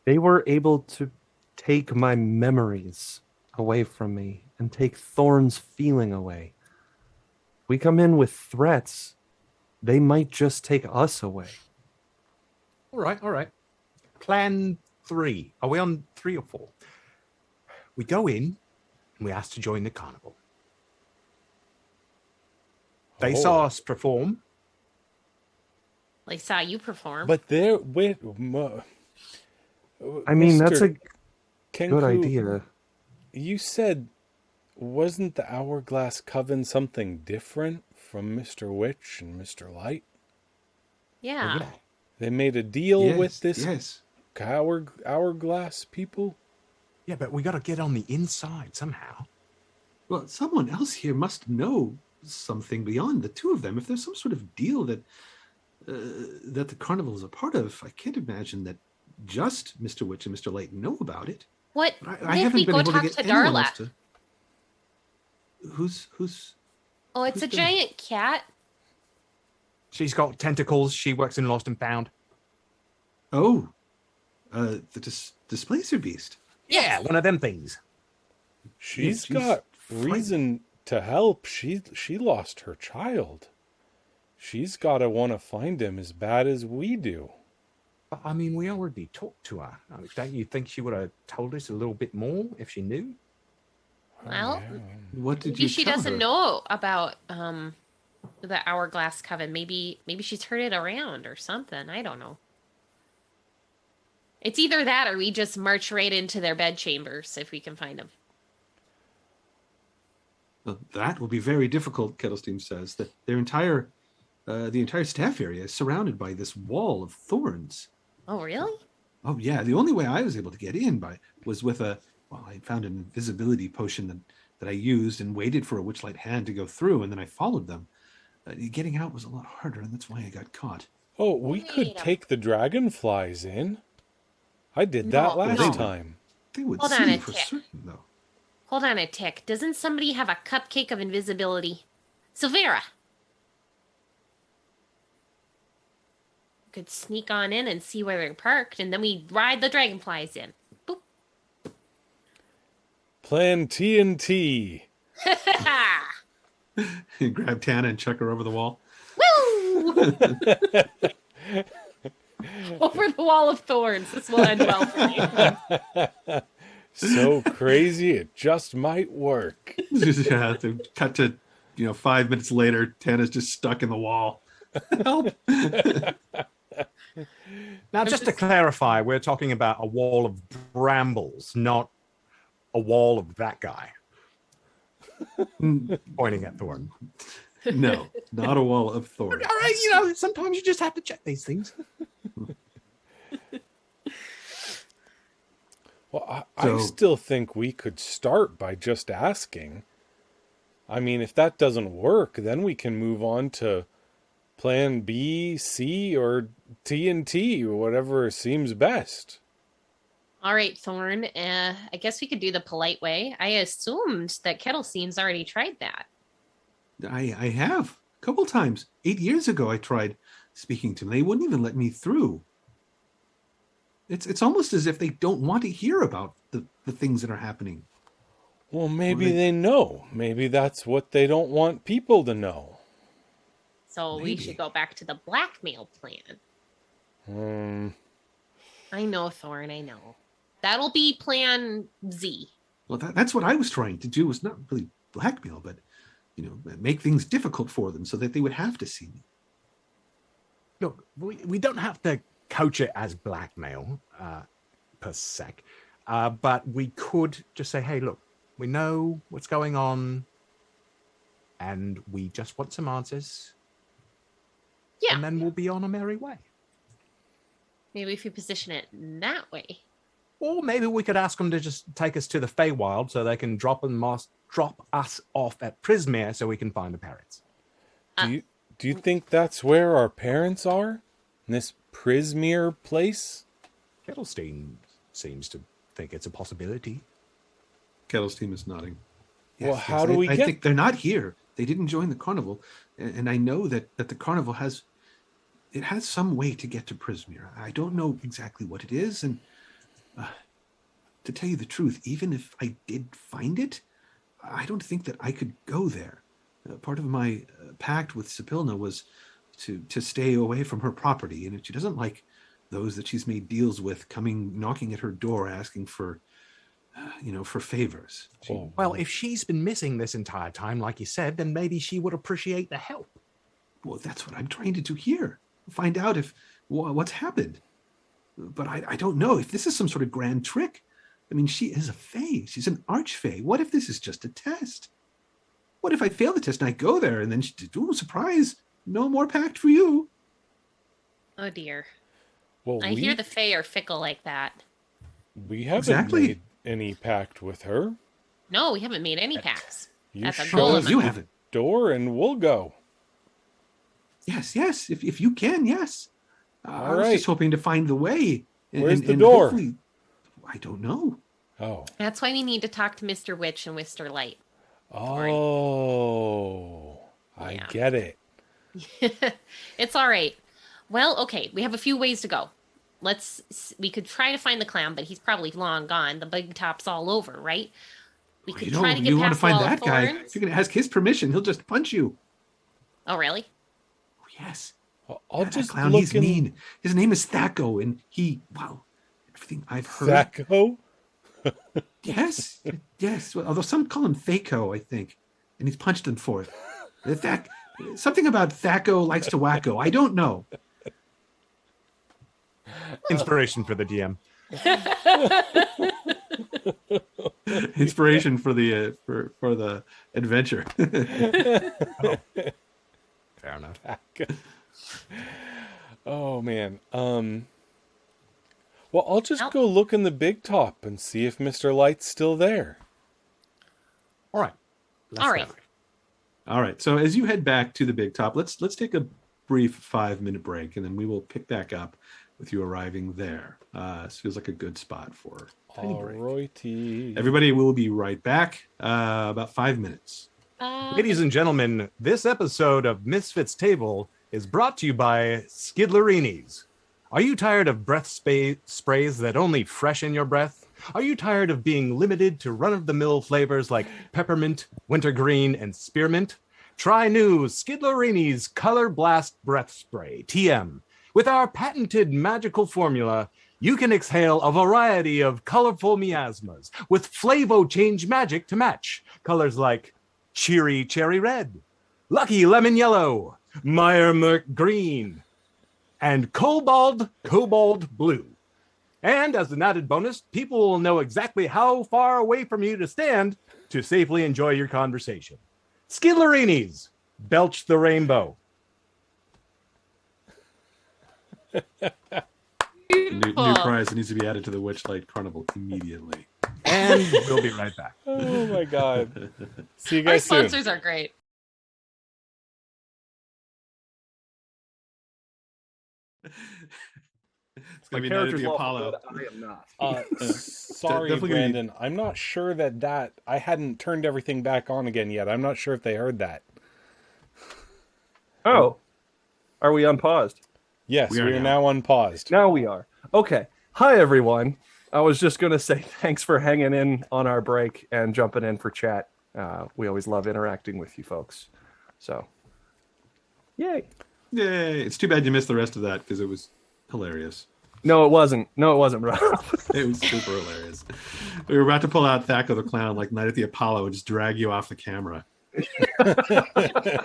They were able to take my memories away from me and take Thorn's feeling away. We come in with threats, they might just take us away. All right. Plan 3. Are we on 3 or 4? We go in and we ask to join the carnival. They saw us perform. They saw you perform. But they're with. I mean, that's a Kenku, good idea. You said, wasn't the Hourglass Coven something different from Mr. Witch and Mr. Light? yeah. They made a deal with this Yes. Hourglass people? Yeah, but we got to get on the inside somehow. Well, someone else here must know something beyond the two of them. If there's some sort of deal that the carnival is a part of, I can't imagine that just Mr. Witch and Mr. Light know about it. What But I if haven't we been go able talk to get to anyone Darla? else to. Who's? Oh, it's who's a Darla? giant cat. She's got tentacles. She works in Lost and Found. Oh, the displacer beast. Yeah, one of them things. She's she's got frightened. reason to help. She lost her child. She's got to want to find him as bad as we do. But I mean, we already talked to her. Don't you think she would have told us a little bit more if she knew? Well, What did maybe you she tell doesn't her? know about the Hourglass Coven. Maybe she's heard it around or something. I don't know. It's either that or we just march right into their bed chambers if we can find them. Well, that will be very difficult. Kettlestein says that the entire staff area is surrounded by this wall of thorns. Oh, really? Oh yeah, the only way I was able to get in was with I found an invisibility potion that I used and waited for a Witchlight hand to go through, and then I followed them. Getting out was a lot harder, and that's why I got caught. Oh, we could Wait a- take the dragonflies in. I did that No, last no. time. They would Hold see on you a for tick. certain, though. Hold on a tick. Doesn't somebody have a cupcake of invisibility? Silvera. Could sneak on in and see where they're parked, and then we ride the dragonflies in. Boop. Plan TNT. You grab Tana and chuck her over the wall. Woo! Over the wall of thorns. This will end well for you. So crazy, it just might work. Yeah, to cut to 5 minutes later, Tana's just stuck in the wall. Help! Now, just to clarify, we're talking about a wall of brambles, not a wall of that guy. Pointing at Thorn. No, not a wall of All thorns. right, sometimes you just have to check these things. Well, I So- still think we could start by just asking. I mean, if that doesn't work, then we can move on to plan B, C, or TNT, or whatever seems best. All right, Thorn. I guess we could do the polite way. I assumed that Kettlestein's already tried that. I have a couple times. 8 years ago, I tried speaking to them. They wouldn't even let me through. It's almost as if they don't want to hear about the things that are happening. Well, maybe Well, they know. Maybe that's what they don't want people to know. So we Maybe. should go back to the blackmail plan. I know, Thorn. I know. That'll be plan Z. Well, that's what I was trying to do, was not really blackmail, but, make things difficult for them so that they would have to see me. Look, we don't have to coach it as blackmail per sec, but we could just say, hey, look, we know what's going on, and we just want some answers. Yeah. And then we'll be on a merry way. Maybe if you position it that way. Or maybe we could ask them to just take us to the Feywild so they can drop us off at Prismere so we can find the parents. Do you think that's where our parents are? In this Prismere place? Kettlestein seems to think it's a possibility. Kettlestein is nodding. Well, how do we I get- think they're not here. They didn't join the carnival, and I know that the carnival has some way to get to Prismere. I don't know exactly what it is, and to tell you the truth, even if I did find it, I don't think that I could go there. Part of my pact with Sipilna was to stay away from her property, and she doesn't like those that she's made deals with coming knocking at her door asking for for favors. Well, if she's been missing this entire time, like you said, then maybe she would appreciate the help. Well, that's what I'm trying to do here. Find out what's happened. But I don't know if this is some sort of grand trick. I mean, she is a fae. She's an archfey. What if this is just a test? What if I fail the test and I go there and then surprise, no more pact for you? Oh dear. Well, I hear the Fae are fickle like that. we haven't Exactly. made any pact with her. No, we haven't made any pacts. You That's a show goal us of You mine. haven't. door and we'll go. Yes. If you can, yes. I All was right. just hoping to find the way. Where's the door? hopefully- I don't know. Oh. That's why we need to talk to Mr. Witch and Mr. Light. Oh. I Yeah. get it. It's all right. Well, okay, we have a few ways to go. We could try to find the clown, but he's probably long gone. The big top's all over, right? We could try to get you want to past find Wall of that guy. Thorns. If you're going to ask his permission, he'll just punch you. Oh, really? Oh, yes. I'll That just clown, look he's in mean. His name is Thaco, and everything I've heard. Thaco. Yes. Well, although some call him Thaco, I think, and he's punched him for it. Something about Thaco likes to wacko. I don't know. Inspiration for the DM. Inspiration for the for the adventure. Fair enough. Oh man. Well, I'll just Nope. go look in the big top and see if Mr. Light's still there. All right. Let's All right. go. All right. So as you head back to the big top, let's take a brief 5-minute break, and then we will pick back up with you arriving there. This feels like a good spot for a tiny break. Alrighty. Everybody will be right back. About 5 minutes. Ladies and gentlemen, this episode of Misfits Table is brought to you by Skidlerinis. Are you tired of breath sprays that only freshen your breath? Are you tired of being limited to run-of-the-mill flavors like peppermint, wintergreen, and spearmint? Try new Skidlerinis Color Blast Breath Spray, TM. With our patented magical formula, you can exhale a variety of colorful miasmas with Flavo Change magic to match. Colors like cheery cherry red, lucky lemon yellow, Meyer Merc green, and cobalt blue. And as an added bonus, people will know exactly how far away from you to stand to safely enjoy your conversation. Skidlerinis, belch the rainbow. New prize that needs to be added to the Witchlight Carnival immediately. And we'll be right back. Oh my god. See you Our guys soon. sponsors are great. It's gonna be Night at the Apollo. I am not. Sorry, Definitely Brandon. I'm not sure that I hadn't turned everything back on again yet. I'm not sure if they heard that. Oh, are we unpaused? Yes, We we are are now. now unpaused. Now we are. Okay. Hi, everyone. I was just going to say thanks for hanging in on our break and jumping in for chat. We always love interacting with you folks. So, yay. Yay! It's too bad you missed the rest of that because it was hilarious. No, it wasn't. No, it wasn't, bro. It was super hilarious. We were about to pull out Thaco the Clown like Night at the Apollo and just drag you off the camera. Get the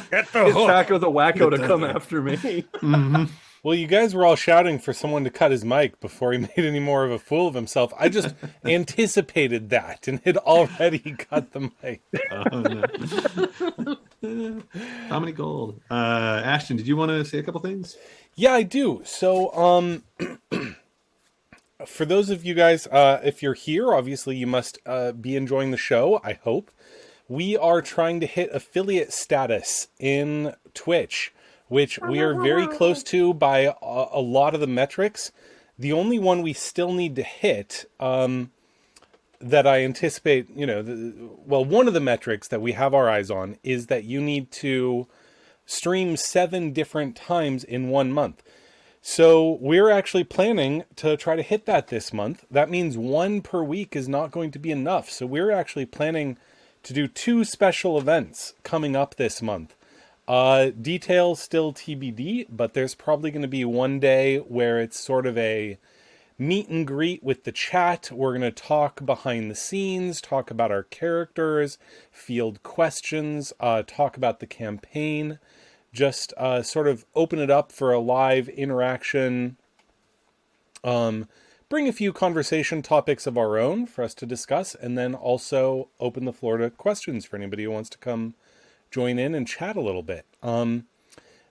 Get hook. Taco the Wacko to come after me. Mm-hmm. Well, you guys were all shouting for someone to cut his mic before he made any more of a fool of himself. I just anticipated that and had already cut the mic. Oh, no. Comedy gold. Ashton, did you want to say a couple things? Yeah, I do. So, for those of you guys, if you're here, obviously you must be enjoying the show, I hope. We are trying to hit affiliate status in Twitch, which we are very close to by a lot of the metrics. The only one we still need to hit, that I anticipate, one of the metrics that we have our eyes on is that you need to stream 7 different times in 1 month. So we're actually planning to try to hit that this month. That means 1 per week is not going to be enough. So we're actually planning to do 2 special events coming up this month. Details still TBD, but there's probably going to be one day where it's sort of a meet and greet with the chat. We're going to talk behind the scenes, talk about our characters, field questions, talk about the campaign, just sort of open it up for a live interaction. Bring a few conversation topics of our own for us to discuss, and then also open the floor to questions for anybody who wants to come join in and chat a little bit.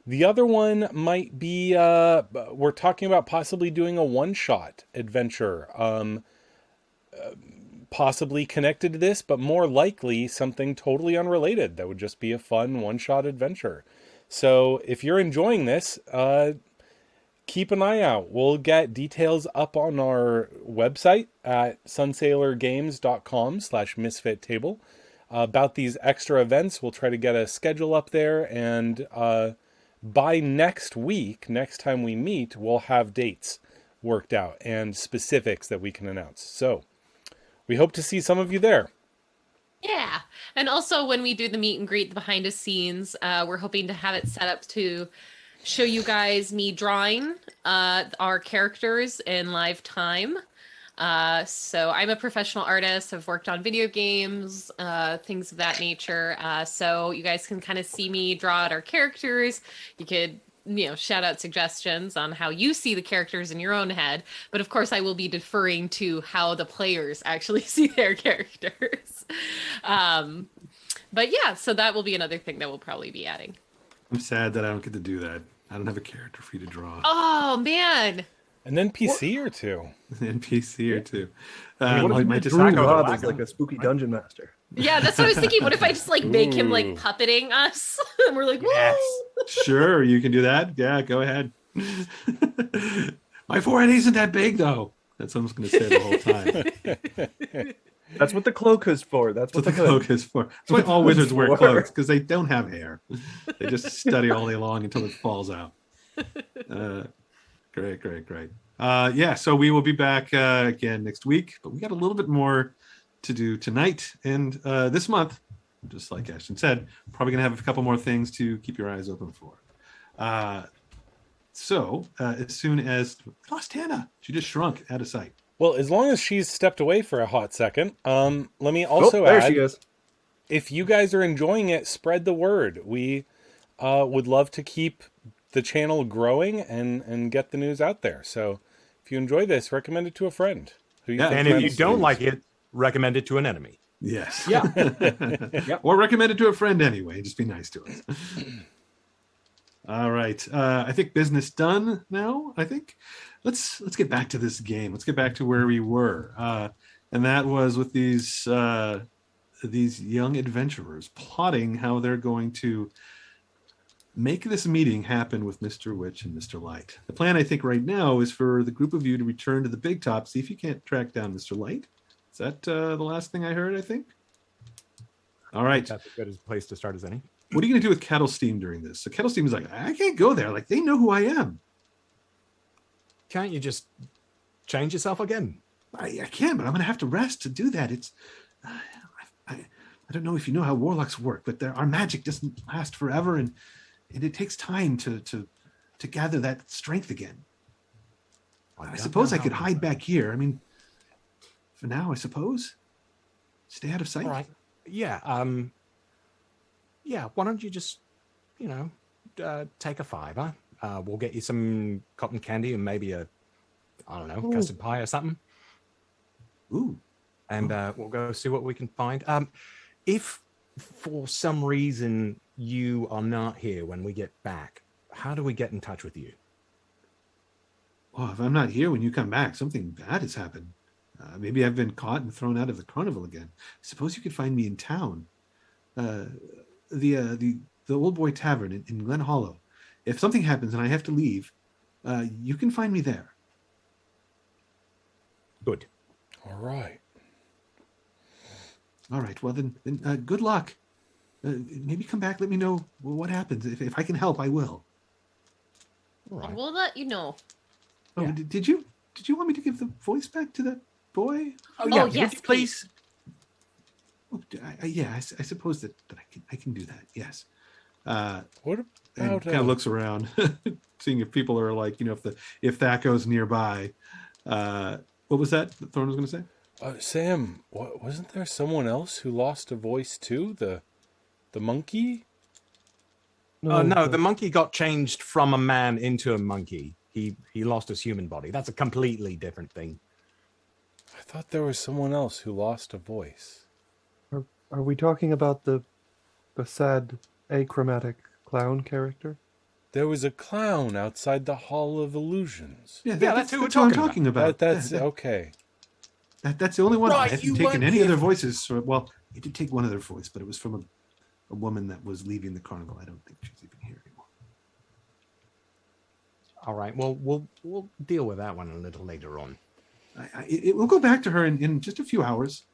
The other one might be, we're talking about possibly doing a one-shot adventure, possibly connected to this, but more likely something totally unrelated that would just be a fun one-shot adventure. So if you're enjoying this, keep an eye out. We'll get details up on our website at sunsailorgames.com/misfit table. About these extra events, we'll try to get a schedule up there, and by next week, next time we meet, we'll have dates worked out and specifics that we can announce. So we hope to see some of you there. Yeah. And also when we do the meet and greet, the behind the scenes, we're hoping to have it set up to show you guys me drawing our characters in live time. So I'm a professional artist. I've worked on video games, things of that nature. So you guys can kind of see me draw out our characters. You could, shout out suggestions on how you see the characters in your own head. But of course, I will be deferring to how the players actually see their characters. But yeah, so that will be another thing that we'll probably be adding. I'm sad that I don't get to do that. I don't have a character for you to draw. Oh, man. An NPC or two. An NPC or two. What if Might Drew just Robb is like a spooky dungeon master? Yeah, that's what I was thinking. What if I just make him puppeting us? And we're like, woo! Yes. Sure, you can do that. Yeah, go ahead. My forehead isn't that big, though. That's what I'm just going to say the whole time. That's what the cloak is for. That's what the cloak is for. That's why all wizards wear cloaks, because they don't have hair. They just study all day long until it falls out. Great. Yeah, so we will be back again next week, but we got a little bit more to do tonight and this month. Just like Ashton said, probably going to have a couple more things to keep your eyes open for. So as soon as we lost Hannah, she just shrunk out of sight. Well, as long as she's stepped away for a hot second, let me also there add, she is. If you guys are enjoying it, spread the word. We would love to keep the channel growing and get the news out there. So if you enjoy this, recommend it to a friend. And if you don't like it, recommend it to an enemy. Yes. Yeah. Yep. Or recommend it to a friend anyway. Just be nice to us. All right. I think business done now. I think let's get back to this game. Let's get back to where we were, and that was with these young adventurers plotting how they're going to make this meeting happen with Mr. Witch and Mr. Light. The plan, I think, right now is for the group of you to return to the big top, see if you can't track down Mr. Light. Is that the last thing I heard, I think? All right. That's as good a place to start as any. What are you going to do with Kettle Steam during this? So Kettle Steam is like, I can't go there. Like, they know who I am. Can't you just change yourself again? I can, but I'm going to have to rest to do that. It's... I don't know if you know how warlocks work, but our magic doesn't last forever, and it takes time to gather that strength again. I suppose I could hide back here. I mean, for now, I suppose. Stay out of sight. All right. Yeah. Yeah. Why don't you just, take a $5? We'll get you some cotton candy and maybe I don't know, custard pie or something. Ooh. And we'll go see what we can find. If for some reason you are not here when we get back, how do we get in touch with you? Well, if I'm not here when you come back, something bad has happened. Maybe I've been caught and thrown out of the carnival again. Suppose you could find me in town. The Old Boy Tavern in Glen Hollow. If something happens and I have to leave, you can find me there. Good. All right. All right. Well, then good luck. Maybe come back. Let me know what happens. If I can help, I will. All right. We'll let you know. Oh, Yeah. Did you want me to give the voice back to that boy? Oh, yeah, yes, please. Oh, I suppose that I can do that. Yes. What And about kind of looks around, seeing if people are like, if that goes nearby. What was that Thorn was going to say? Sam? Wasn't there someone else who lost a voice too? The monkey? No, the monkey got changed from a man into a monkey. He lost his human body. That's a completely different thing. I thought there was someone else who lost a voice. Are we talking about the sad achromatic clown character? There was a clown outside the Hall of Illusions. That's who we're what I'm talking talking about. That's Yeah, okay. that's the only one. Right, I haven't you taken weren't any here other for- voices. So, well, I did take one other voice, but it was from a woman that was leaving the carnival. I don't think she's even here anymore. All right. Well, we'll deal with that one a little later on. It will go back to her in just a few hours.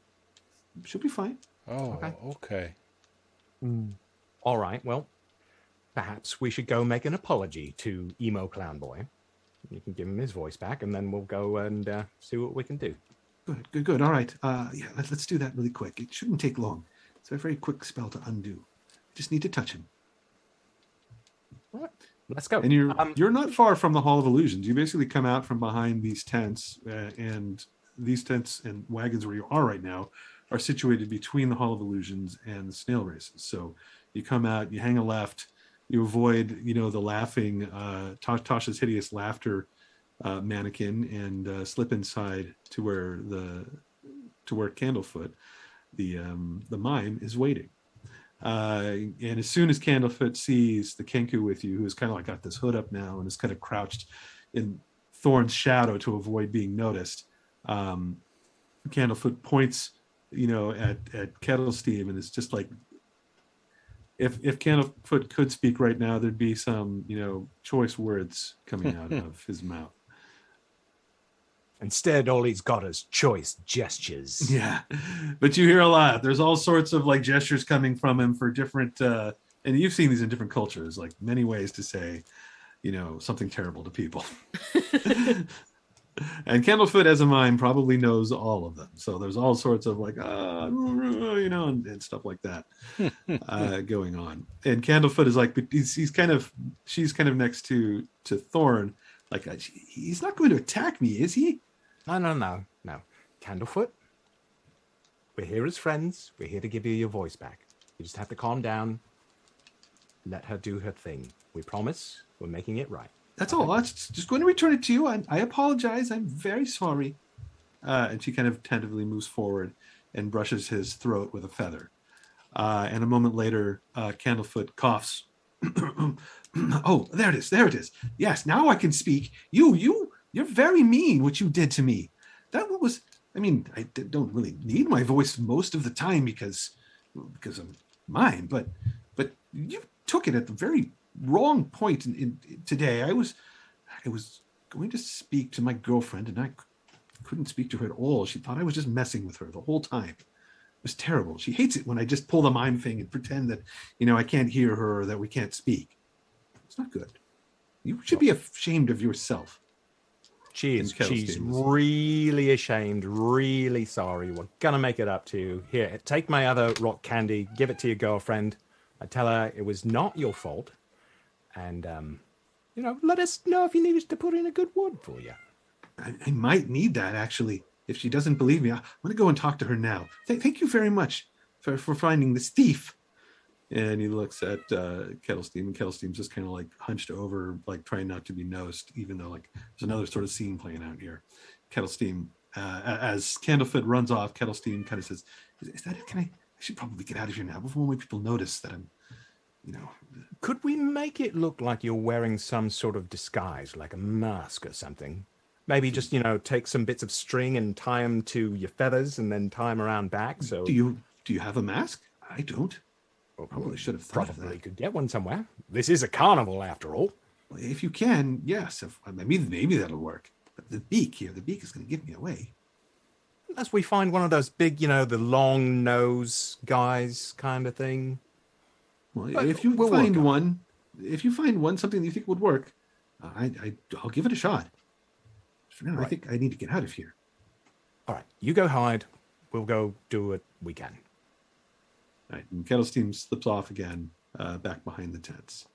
She'll be fine. Oh, Okay. okay. All right. Well, perhaps we should go make an apology to Emo Clown Boy. You can give him his voice back, and then we'll go and see what we can do. Good. All right. Let's do that really quick. It shouldn't take long. It's a very quick spell to undo. Just need to touch him. All right. Let's go. And you're not far from the Hall of Illusions. You basically come out from behind these tents, and these tents and wagons where you are right now are situated between the Hall of Illusions and the snail races. So you come out, you hang a left, you avoid, the laughing Tasha's hideous laughter mannequin, and slip inside to where Candlefoot, the mime, is waiting. And as soon as Candlefoot sees the Kenku with you, who's kind of like got this hood up now and is kind of crouched in Thorn's shadow to avoid being noticed, Candlefoot points, at Kettle Steam, and it's just like, if Candlefoot could speak right now, there'd be some, choice words coming out of his mouth. Instead, all he's got is choice gestures. Yeah, but you hear a lot. There's all sorts of like gestures coming from him for different, and you've seen these in different cultures, like many ways to say, something terrible to people. And Candlefoot, as a mime, probably knows all of them. So there's all sorts of like, and stuff like that going on. And Candlefoot is like, but she's kind of next to Thorn, like he's not going to attack me, is he? No. Candlefoot, we're here as friends. We're here to give you your voice back. You just have to calm down. Let her do her thing. We promise we're making it right. That's all. I'm just going to return it to you. I apologize. I'm very sorry. And she kind of tentatively moves forward. and brushes his throat with a feather. And a moment later, Candlefoot coughs. Oh, there it is. There it is. Yes, now I can speak. You're very mean, what you did to me. That was, I mean, don't really need my voice most of the time because of mine, but you took it at the very wrong point in today. I was going to speak to my girlfriend, and I couldn't speak to her at all. She thought I was just messing with her the whole time. It was terrible. She hates it when I just pull the mime thing and pretend that, I can't hear her or that we can't speak. It's not good. You should be ashamed of yourself. She's really ashamed, really sorry. We're going to make it up to you. Here, take my other rock candy, give it to your girlfriend. I tell her it was not your fault. And, let us know if you need us to put in a good word for you. I might need that, actually. If she doesn't believe me, I'm going to go and talk to her now. Thank you very much for finding this thief. And he looks at Kettlesteam, and Kettlesteam's just kind of like hunched over, like trying not to be noticed, even though like there's another sort of scene playing out here. Kettlesteam, as Candlefoot runs off, Kettlesteam kind of says, "Is that it? I should probably get out of here now before more people notice that I'm, Could we make it look like you're wearing some sort of disguise, like a mask or something? Maybe just, take some bits of string and tie them to your feathers and then tie them around back. So Do you have a mask? I don't. Well, probably should have thought of probably that. could get one somewhere. This is a carnival, after all. Well, if you can, yes. Maybe that'll work. But the beak is going to give me away. Unless we find one of those big, the long nose guys kind of thing. Well, But if you we'll find work one, something that you think would work, I'll give it a shot. For now, I Right. think I need to get out of here. All right, you go hide. We'll go do what we can. All right, and Kettlesteam slips off again, back behind the tents,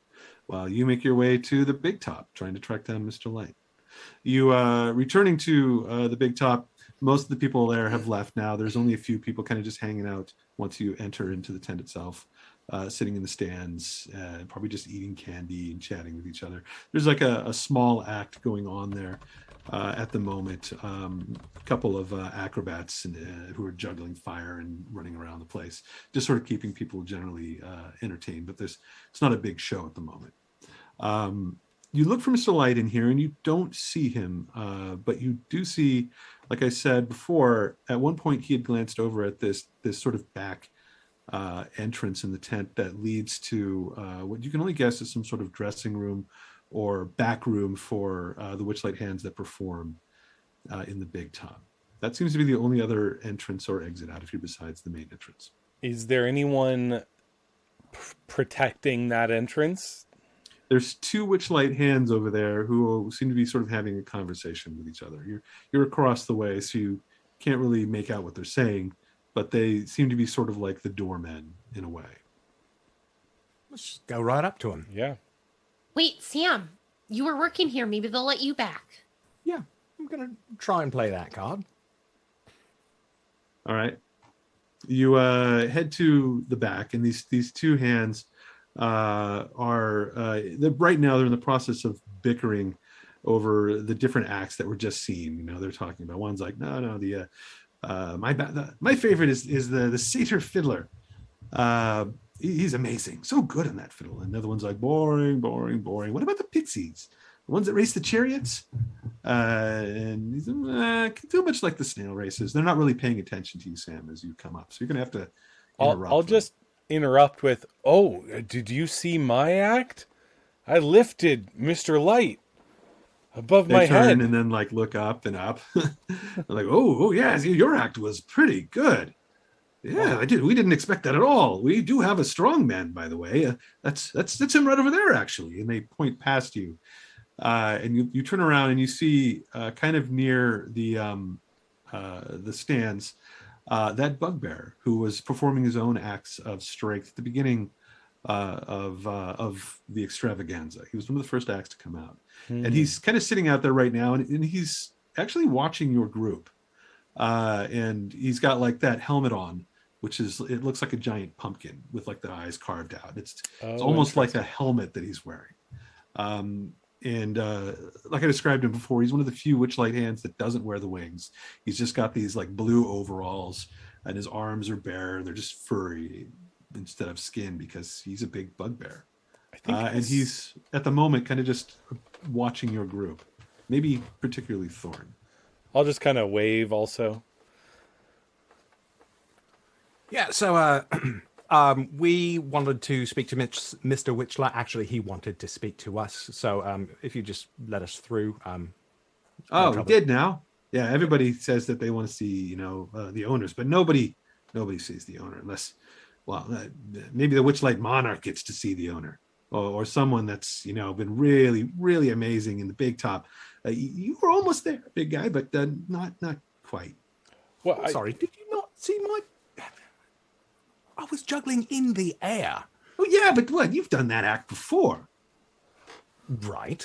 while you make your way to the big top, trying to track down Mr. Light. You returning to the big top. Most of the people there have left now. There's only a few people kind of just hanging out once you enter into the tent itself, sitting in the stands, probably just eating candy and chatting with each other. There's like a small act going on there. At the moment, a couple of acrobats who are juggling fire and running around the place, just sort of keeping people generally entertained. But it's not a big show at the moment. You look for Mr. Light in here, and you don't see him, but you do see, like I said before, at one point he had glanced over at this sort of back entrance in the tent that leads to what you can only guess is some sort of dressing room or back room for the Witchlight hands that perform in the big top. That seems to be the only other entrance or exit out of here besides the main entrance. Is there anyone protecting that entrance? There's two Witchlight hands over there who seem to be sort of having a conversation with each other. You're across the way, so you can't really make out what they're saying, but they seem to be sort of like the doormen in a way. Let's go right up to him. Yeah. Wait, Sam, you were working here. Maybe they'll let you back. Yeah, I'm going to try and play that card. All right. You head to the back, and these two hands are right now they're in the process of bickering over the different acts that were just seen. They're talking about, one's like, no, my favorite is the satyr fiddler. He's amazing, so good on that fiddle. And the other one's like, boring. What about the pixies, the ones that race the chariots? And he's too much like the snail races. They're not really paying attention to you, Sam, as you come up. So you're gonna have to interrupt. I'll just interrupt with, "Oh, did you see my act? I lifted Mr. Light above my They turn head." and then like look up and up. Like, oh yes, your act was pretty good. Yeah, we didn't expect that at all. We do have a strong man, by the way. That's him right over there, actually. And they point past you, and you turn around and you see kind of near the stands that bugbear who was performing his own acts of strength at the beginning of the extravaganza. He was one of the first acts to come out, and he's kind of sitting out there right now, and he's actually watching your group. And he's got like that helmet on, it looks like a giant pumpkin with like the eyes carved out. It's almost like a helmet that he's wearing. And like I described him before, he's one of the few Witchlight hands that doesn't wear the wings. He's just got these like blue overalls, and his arms are bare. They're just furry instead of skin because he's a big bugbear. I think And he's at the moment kind of just watching your group, maybe particularly Thorn. I'll just kind of wave also. Yeah, so we wanted to speak to Mr. Witchlight. Actually, he wanted to speak to us. So if you just let us through. Oh, we trouble. did now. Yeah, everybody says that they want to see, the owners, but nobody sees the owner unless, maybe the Witchlight Monarch gets to see the owner, or someone that's been really, really amazing in the big top. You were almost there, big guy, but not quite. Well, Sorry, did you not see my? I was juggling in the air. Oh yeah, but what? You've done that act before. Right.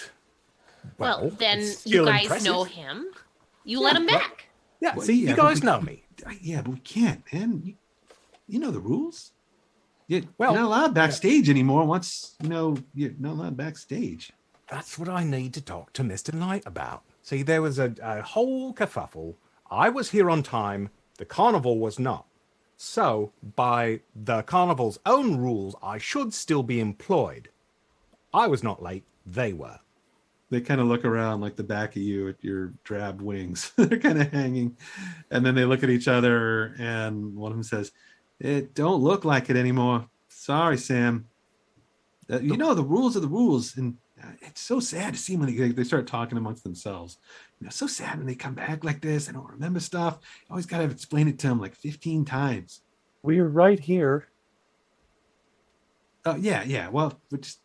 Well, then it's you still guys impressive. know him. You let him back. Yeah, Well, see, yeah, you but guys know me. Yeah, but we can't, man. You know the rules. You're Well, not allowed backstage anymore. Once you're not allowed backstage. That's what I need to talk to Mr. Knight about. See, there was a whole kerfuffle. I was here on time. The carnival was not. So, by the carnival's own rules, I should still be employed. I was not late. They were. They kind of look around like the back of you at your drab wings. They're kind of hanging. And then they look at each other and one of them says, "It don't look like it anymore. Sorry, Sam. The rules are the rules." And it's so sad to see when they start talking amongst themselves. So sad when they come back like this. I don't remember stuff. You always got to explain it to them like 15 times. We're right here. Oh, yeah. Well, we're just,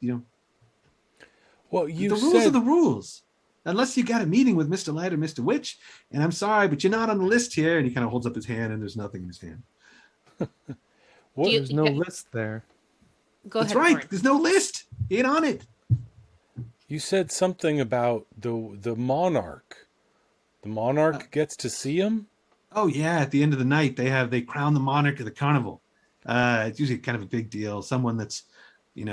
well, the rules are the rules. Unless you got a meeting with Mr. Light or Mr. Witch, and I'm sorry, but you're not on the list here. And he kind of holds up his hand, and there's nothing in his hand. What? There's no list there. Go That's ahead. right. Lauren. There's no list. Ain't on it. You said something about the monarch. The monarch gets to see him? Oh yeah, at the end of the night, they crown the monarch of the carnival. It's usually kind of a big deal. Someone that's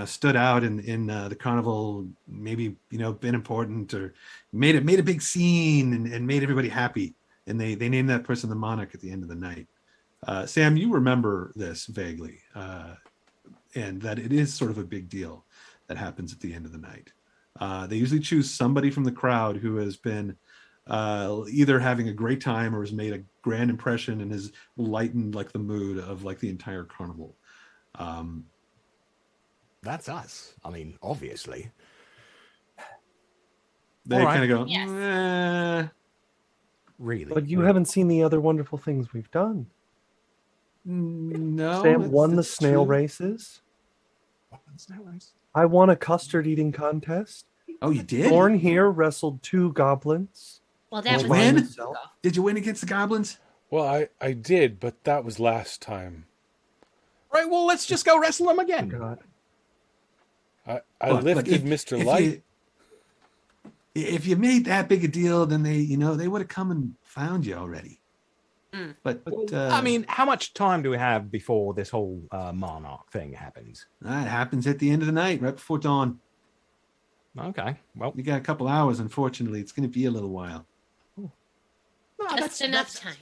stood out in the carnival, maybe been important or made a big scene and made everybody happy. And they name that person the monarch at the end of the night. Sam, you remember this vaguely, and that it is sort of a big deal that happens at the end of the night. They usually choose somebody from the crowd who has been either having a great time or has made a grand impression and has lightened like the mood of like the entire carnival. That's us. I mean, obviously. They All right. kind of go, Yes. Really. But you haven't seen the other wonderful things we've done. no. Sam won the that's snail true. races. I won a custard eating contest. Oh, you did? Thorn here wrestled 2 goblins. Well, that Did was you win? years ago. Did you win against the goblins? Well, I did, but that was last time. Right, well, let's just go wrestle them again. God. I Look, lifted Mr. Light. If you made that big a deal, then they would have come and found you already. Mm. But I mean, how much time do we have before this whole monarch thing happens? that happens at the end of the night, right before dawn. Okay, well, You got a couple hours. Unfortunately, it's going to be a little while. no, Just enough time.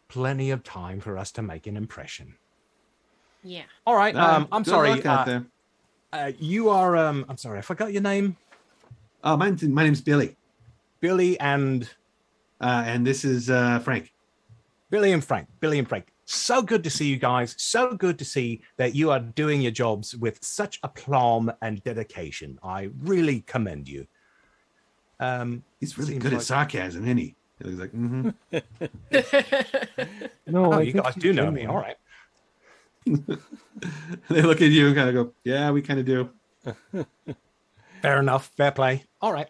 Plenty of time for us to make an impression. Yeah. All right, I'm Good sorry. luck out there. You are. I'm sorry, I forgot your name. Oh, my name's Billy, Billy and this is Frank. Billy and Frank. Billy and Frank. So good to see you guys. So good to see that you are doing your jobs with such aplomb and dedication. I really commend you. He's really Seems good like- at sarcasm, isn't he? He looks like, No, Oh, I you think guys you do know me. All right. They look at you and kind of go, yeah, we kind of do. Fair enough. Fair play. All right.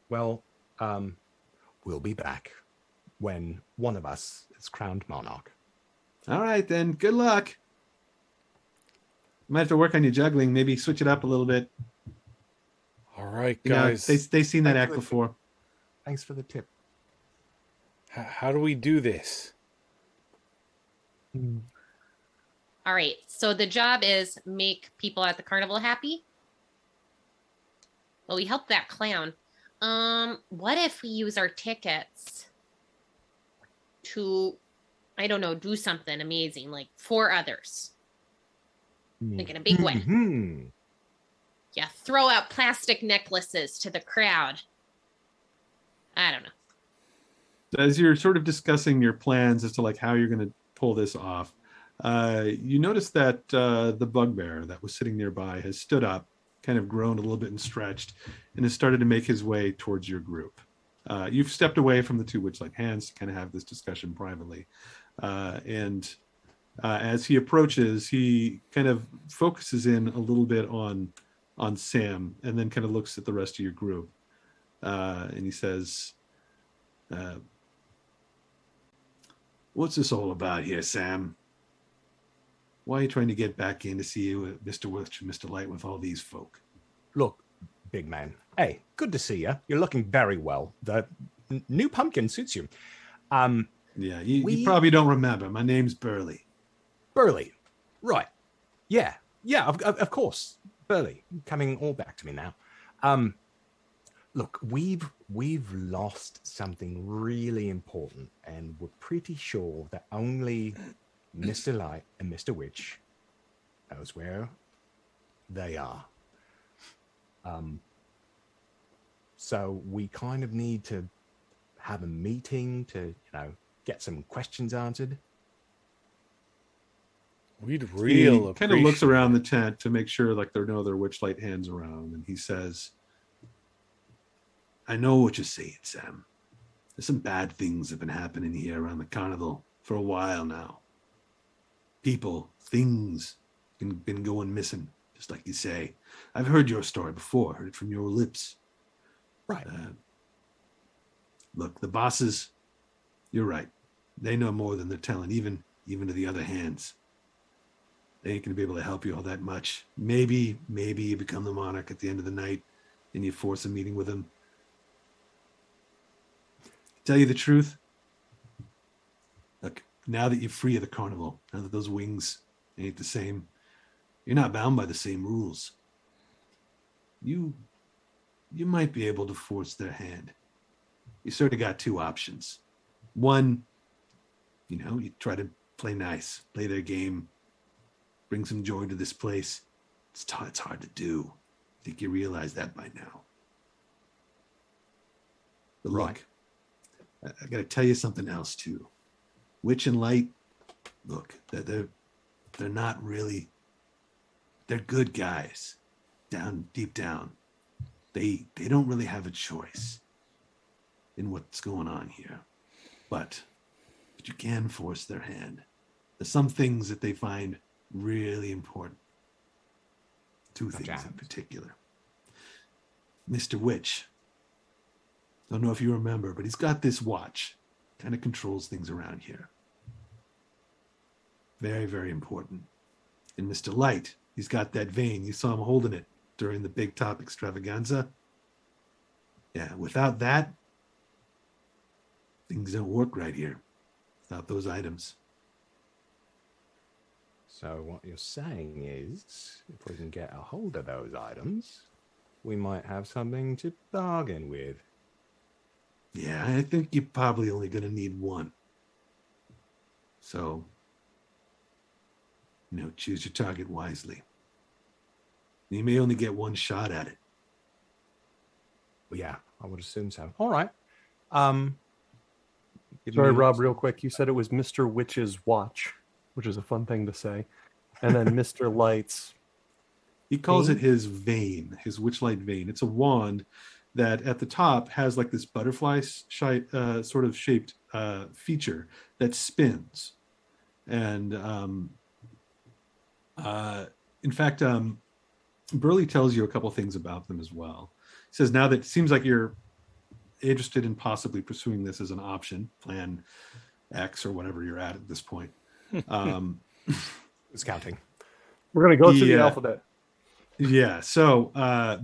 Well, we'll be back when one of us is crowned monarch. All right, then. Good luck. You might have to work on your juggling. Maybe switch it up a little bit. All right, You know, guys. they've seen that act Thank you. before. Thanks for the tip. How do we do this? All right. So the job is make people at the carnival happy. Well, we helped that clown. What if we use our tickets to, I don't know, do something amazing, like for others. Like in a big way. Mm-hmm. Yeah, throw out plastic necklaces to the crowd. I don't know. As you're sort of discussing your plans as to like how you're going to pull this off, you notice that the bugbear that was sitting nearby has stood up, kind of groaned a little bit and stretched, and has started to make his way towards your group. You've stepped away from the two Witchlight hands to kind of have this discussion privately. And as he approaches, he kind of focuses in a little bit on Sam, and then kind of looks at the rest of your group. And he says, what's this all about here, Sam? Why are you trying to get back in to see you, Mr. Witch and Mr. Light, with all these folk? Look, big man. Hey, good to see you. You're looking very well. The new pumpkin suits you. Yeah, you probably don't remember. My name's Burley. Burley. Right. Yeah, of course. Burley, coming all back to me now. Look, we've lost something really important, and we're pretty sure that only Mr. Light and Mr. Witch knows where they are. So we kind of need to have a meeting to, get some questions answered. We'd He real kind of looks around the tent to make sure like there are no other Witchlight hands around, and he says, I know what you're saying, Sam. There's some bad things have been happening here around the carnival for a while now. People, things been going missing, just like you say. I've heard your story before, heard it from your lips. Right. Look, the bosses, you're right. They know more than they're telling, even to the other hands. They ain't going to be able to help you all that much. Maybe you become the monarch at the end of the night and you force a meeting with them. Tell you the truth, look, now that you're free of the carnival, now that those wings ain't the same, you're not bound by the same rules. You might be able to force their hand. You sort of got two options. One, you try to play nice, play their game, bring some joy to this place. It's hard to do. I think you realize that by now. But look, I got to tell you something else too. Witch and Light, look, they're not really. They're good guys, deep down. They don't really have a choice in what's going on here, but you can force their hand. There's some things that they find really important. Two things in particular. Mr. Witch, don't know if you remember, but he's got this watch. Kind of controls things around here. Very, very important. And Mr. Light, he's got that vein. You saw him holding it during the Big Top extravaganza. Yeah, without that, things don't work right here. Without those items. So what you're saying is, if we can get a hold of those items, we might have something to bargain with. Yeah, I think you're probably only going to need one. So, choose your target wisely. You may only get one shot at it. Well, yeah, I would assume so. All right. Sorry, Rob, real quick. You said it was Mr. Witch's watch, which is a fun thing to say. And then Mr. Light's. He calls it his vein, his Witchlight vein. It's a wand that at the top has like this butterfly sort of shaped feature that spins. And in fact, Burley tells you a couple things about them as well. He says, now that it seems like you're interested in possibly pursuing this as an option, plan X or whatever you're at this point. It's counting. We're going to go through the alphabet. Yeah. So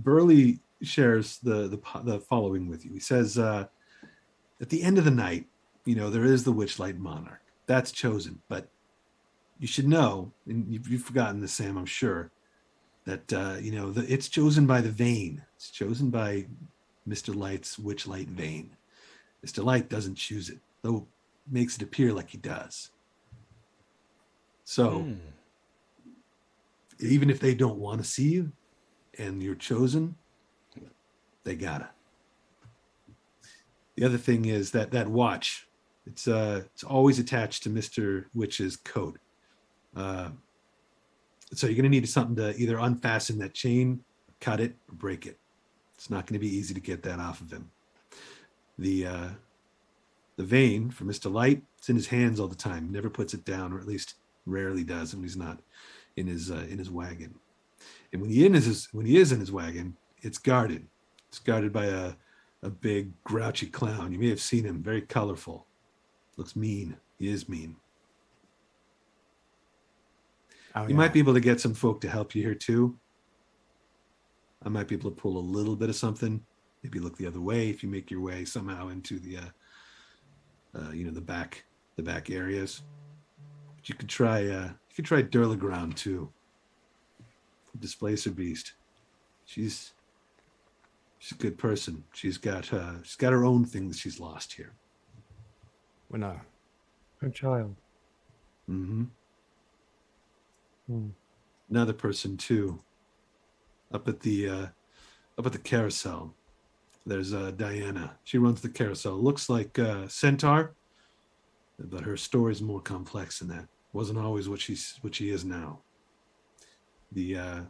Burley shares the following with you. He says, at the end of the night, there is the Witchlight Monarch. That's chosen. But you should know, and you've forgotten this, Sam, I'm sure, that, it's chosen by the vein. It's chosen by Mr. Light's Witchlight vein. Mr. Light doesn't choose it, though makes it appear like he does. So even if they don't want to see you and you're chosen, they gotta. The other thing is that watch. It's always attached to Mr. Witch's coat. So you're gonna need something to either unfasten that chain, cut it, or break it. It's not gonna be easy to get that off of him. The vein for Mr. Light, it's in his hands all the time. He never puts it down, or at least rarely does when he's not in his wagon. And when he is in his wagon, it's guarded. It's guarded by a big grouchy clown. You may have seen him, very colorful. Looks mean. He is mean. You might be able to get some folk to help you here too. I might be able to pull a little bit of something. Maybe look the other way if you make your way somehow into the back areas. But you could try Durlaground too. Displacer Beast. She's a good person. She's got her own things she's lost here. We know. Her child. Mm-hmm. Another person too. Up at the carousel. There's Diana. She runs the carousel. Looks like Centaur, but her story is more complex than that. Wasn't always what she is now. The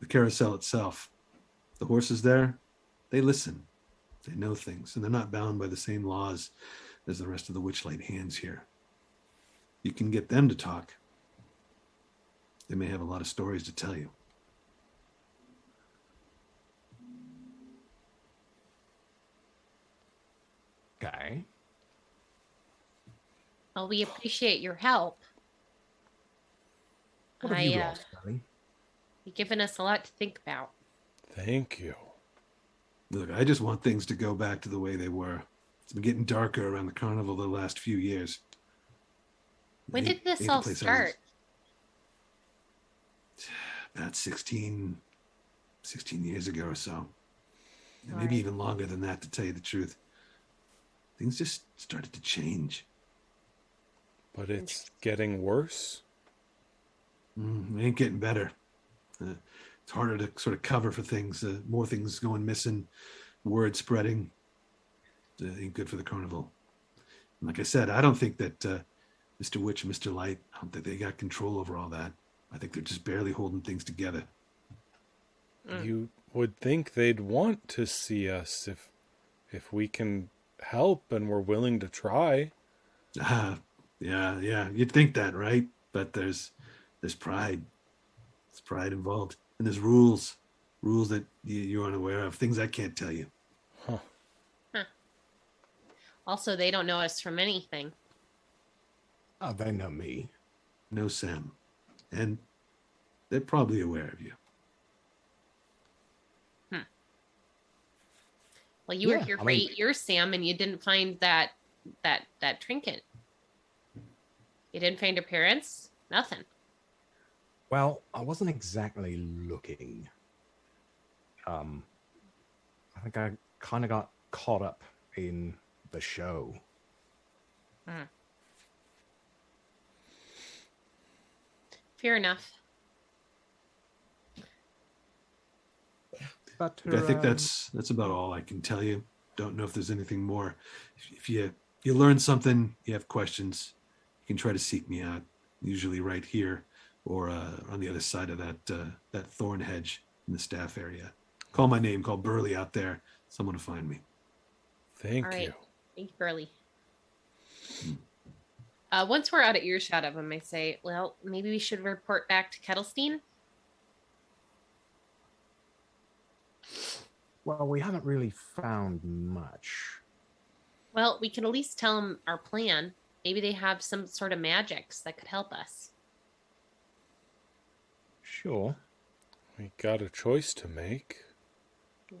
carousel itself, the horses there, they listen. They know things, and they're not bound by the same laws as the rest of the Witchlight hands here. You can get them to talk. They may have a lot of stories to tell you. Okay. Well, we appreciate your help. What have you lost, Sally? You've given us a lot to think about. Thank you. Look, I just want things to go back to the way they were. It's been getting darker around the carnival the last few years. When did this all start? About 16 years ago or so. Maybe even longer than that, to tell you the truth. Things just started to change. But it's getting worse? It ain't getting better. It's harder to sort of cover for things. More things going missing, word spreading. It ain't good for the carnival. And like I said, I don't think that Mr. Witch and Mr. Light, I don't think they got control over all that. I think they're just barely holding things together. You would think they'd want to see us if we can help and we're willing to try. Yeah. You'd think that, right? But there's pride. There's pride involved. And there's rules that you aren't aware of, things I can't tell you. Huh. Also, they don't know us from anything. Oh, they know me. No, Sam. And they're probably aware of you. Well, you were here for 8 years, Sam, and you didn't find that trinket. You didn't find her parents? Nothing. Well, I wasn't exactly looking. I think I kind of got caught up in the show. Fair enough. But I think that's about all I can tell you. Don't know if there's anything more. If you learn something, you have questions, you can try to seek me out. Usually right here, or on the other side of that thorn hedge in the staff area. Call my name. Call Burley out there. Someone will find me. Thank All right. you. Thank you, Burley. Once we're out of earshot of him, I say, well, maybe we should report back to Kettlestein. Well, we haven't really found much. Well, we can at least tell them our plan. Maybe they have some sort of magics that could help us. Sure. We got a choice to make.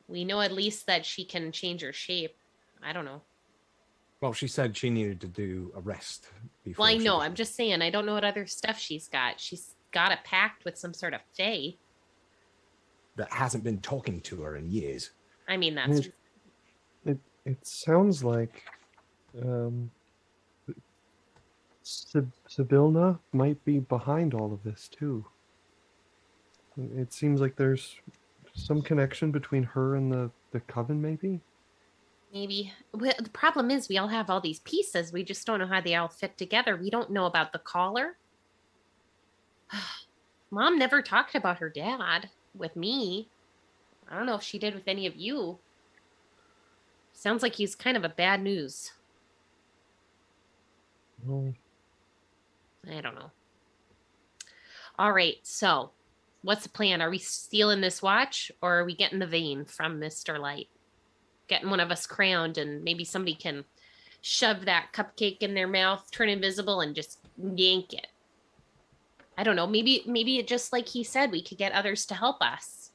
We know at least that she can change her shape. I don't know. Well, she said she needed to do a rest before. Well, I know. I'm just saying. I don't know what other stuff she's got. She's got a pact with some sort of fae. That hasn't been talking to her in years. I mean, that's It sounds like Sibilna might be behind all of this too. It seems like there's some connection between her and the coven, maybe. Maybe. Well, the problem is we all have all these pieces. We just don't know how they all fit together. We don't know about the collar. Mom never talked about her dad with me. I don't know if she did with any of you. Sounds like he's kind of a bad news. Well, I don't know. All right, so what's the plan? Are we stealing this watch or are we getting the vein from Mr. Light? Getting one of us crowned and maybe somebody can shove that cupcake in their mouth, turn invisible, and just yank it. I don't know. Maybe it just like he said, we could get others to help us.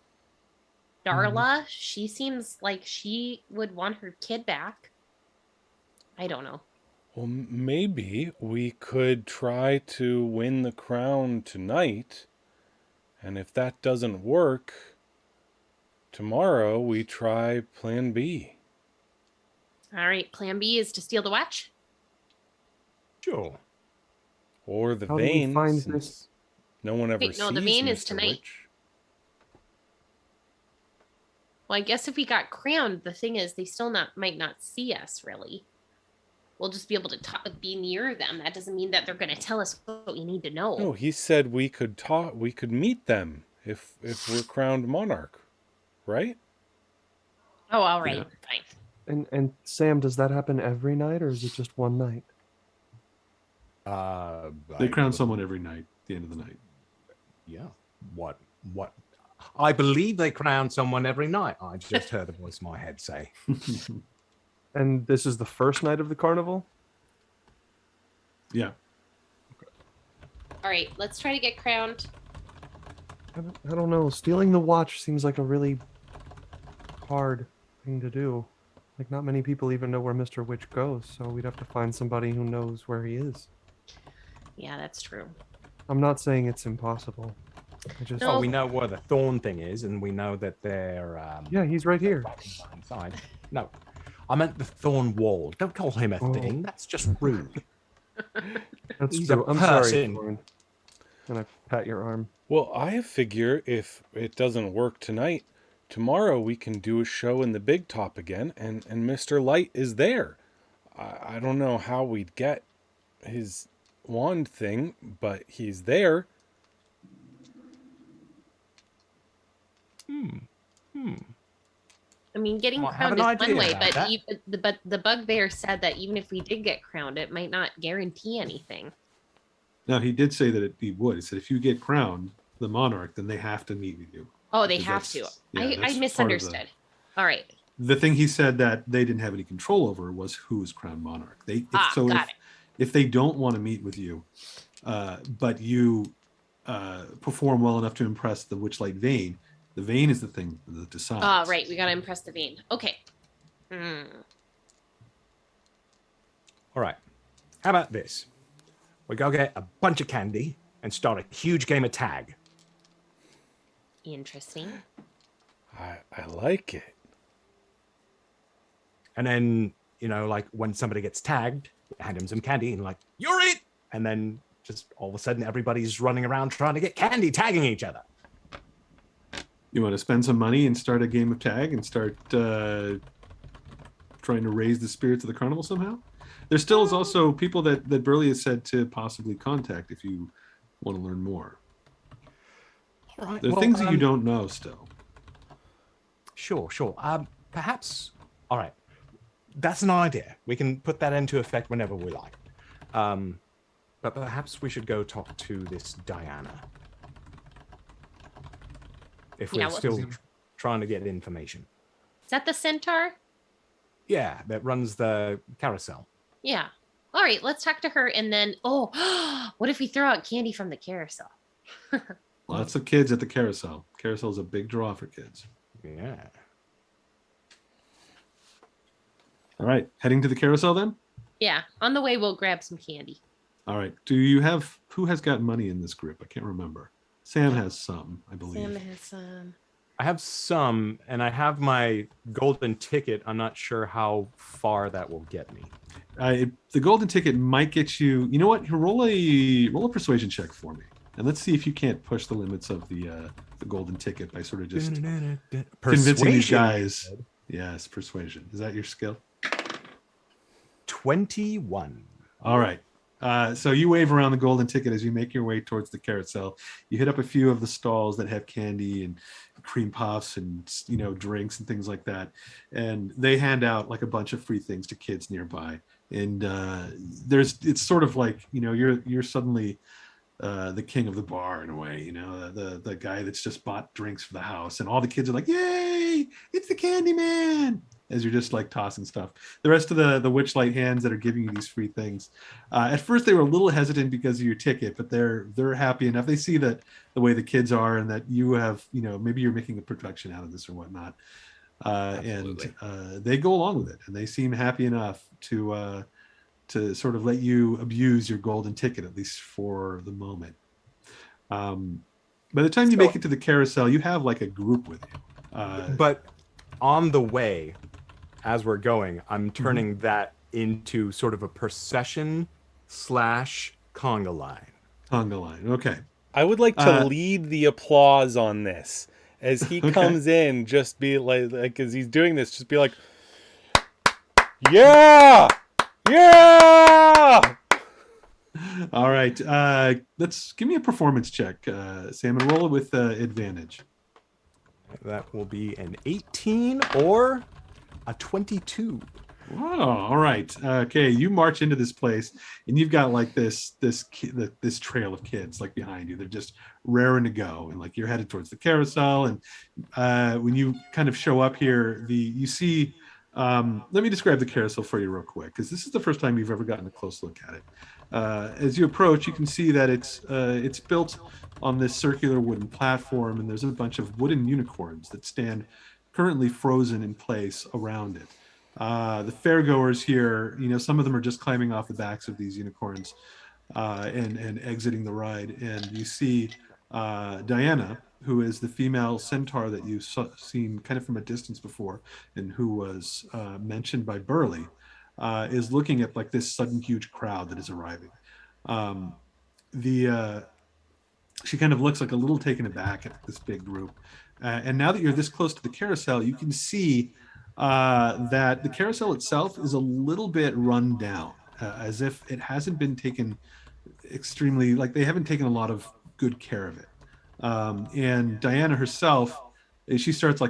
Darla, she seems like she would want her kid back. I don't know. Well, maybe we could try to win the crown tonight. And if that doesn't work, tomorrow we try plan B. All right, plan B is to steal the watch? Sure. Or the How do we vein, find since this? no one ever Wait, sees no, the vein is Mr. tonight. Witch. Well, I guess if we got crowned, the thing is they still might not see us really. We'll just be able to be near them. That doesn't mean that they're going to tell us what we need to know. No, he said we could meet them if we're crowned monarch, right? Oh, all right, Yeah. fine. And Sam, does that happen every night or is it just one night? They crown someone every night at the end of the night. Yeah. What? I believe they crown someone every night. I just heard a voice in my head say. And this is the first night of the carnival? Yeah. All right, let's try to get crowned. I don't know. Stealing the watch seems like a really hard thing to do. Like, not many people even know where Mr. Witch goes, so we'd have to find somebody who knows where he is. Yeah, that's true. I'm not saying it's impossible. I just... No. Oh, we know where the thorn thing is, and we know that they're Yeah, he's right here. inside. No, I meant the thorn wall. Don't call him a Oh. thing. That's just rude. That's He's true. a I'm sorry, person. Lauren. And I pat your arm. Well, I figure if it doesn't work tonight, tomorrow we can do a show in the Big Top again, and Mr. Light is there. I don't know how we'd get his wand thing, but he's there. I mean, getting Well, I have crowned an is one idea way, about that. but the bugbear said that even if we did get crowned, it might not guarantee anything. Now, he did say that he would. He said if you get crowned the monarch, then they have to meet with you. Oh, they Because have to. that's- yeah, I that's part of the- misunderstood. All right. The thing he said that they didn't have any control over was who's crowned monarch. Got it. If they don't want to meet with you, but you perform well enough to impress the Witchlight vein, the vein is the thing that decides. Oh, right. We got to impress the vein. Okay. Hmm. All right. How about this? We go get a bunch of candy and start a huge game of tag. Interesting. I like it. And then, like when somebody gets tagged, you hand him some candy and like, you're it. And then just all of a sudden everybody's running around trying to get candy, tagging each other. You want to spend some money and start a game of tag and start trying to raise the spirits of the carnival somehow? There still is also people that Burley has said to possibly contact if you want to learn more. All right. There are things that you don't know still. Sure. Perhaps. All right. That's an idea. We can put that into effect whenever we like. But perhaps we should go talk to this Diana. If we're Yeah, still trying to get information. Is that the centaur? Yeah, that runs the carousel. Yeah. All right. Let's talk to her. And then, what if we throw out candy from the carousel? Lots of kids at the carousel. Carousel's a big draw for kids. Yeah. All right, heading to the carousel then? Yeah. On the way, we'll grab some candy. All right. Who has got money in this group? I can't remember. Sam has some, I believe. Sam has some. I have some, and I have my golden ticket. I'm not sure how far that will get me. The golden ticket might get you. You know what? Roll a persuasion check for me, and let's see if you can't push the limits of the golden ticket by sort of just convincing these guys. Yes, persuasion. Is that your skill? 21. All right. So you wave around the golden ticket as you make your way towards the carousel. You hit up a few of the stalls that have candy and cream puffs and drinks and things like that, and they hand out like a bunch of free things to kids nearby. And it's sort of like you're suddenly the king of the bar in a way. The guy that's just bought drinks for the house, and all the kids are like, "Yay! It's the Candy Man!" As you're just like tossing stuff. The rest of the Witchlight hands that are giving you these free things, at first they were a little hesitant because of your ticket, but they're happy enough. They see that the way the kids are, and that you have maybe you're making a production out of this or whatnot, and they go along with it, and they seem happy enough to sort of let you abuse your golden ticket, at least for the moment. By the time you make it to the carousel, you have like a group with you. But on the way, as we're going, I'm turning that into sort of a procession / conga line. Conga line. Okay. I would like to lead the applause on this as he comes in. Just be like as he's doing this, just be like, "Yeah, yeah." All right. Let's give me a performance check, Sam, and roll it with advantage. That will be an 18 or a 22. Wow. All right. Okay. You march into this place, and you've got like this trail of kids like behind you. They're just raring to go, and like you're headed towards the carousel. And when you kind of show up here, you see. Let me describe the carousel for you real quick, because this is the first time you've ever gotten a close look at it. As you approach, you can see that it's built on this circular wooden platform, and there's a bunch of wooden unicorns that stand currently frozen in place around it. The fairgoers here, some of them are just climbing off the backs of these unicorns and exiting the ride. And you see Diana, who is the female centaur that you've seen kind of from a distance before, and who was mentioned by Burley, is looking at like this sudden huge crowd that is arriving. She kind of looks like a little taken aback at this big group. And now that you're this close to the carousel, you can see that the carousel itself is a little bit run down, as if it hasn't been taken extremely, like they haven't taken a lot of good care of it. And Diana herself, she starts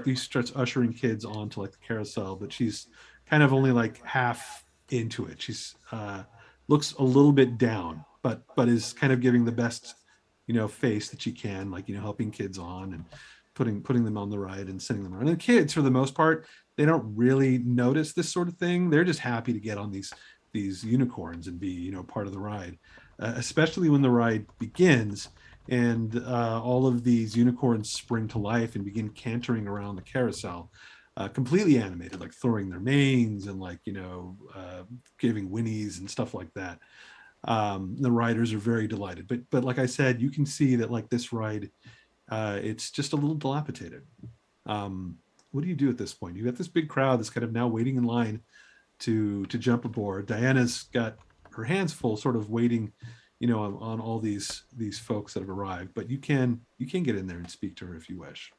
ushering kids onto like the carousel, but she's kind of only like half into it. She's looks a little bit down, but is kind of giving the best face that she can, like helping kids on and putting them on the ride and sending them around. And the kids, for the most part, they don't really notice this sort of thing. They're just happy to get on these unicorns and be part of the ride, especially when the ride begins and all of these unicorns spring to life and begin cantering around the carousel, completely animated, like throwing their manes and like giving whinnies and stuff like that. The riders are very delighted, but like I said, you can see that like this ride, it's just a little dilapidated. What do you do at this point? You've got this big crowd that's kind of now waiting in line to jump aboard. Diana's got her hands full, sort of waiting, on all these folks that have arrived. But you can get in there and speak to her if you wish.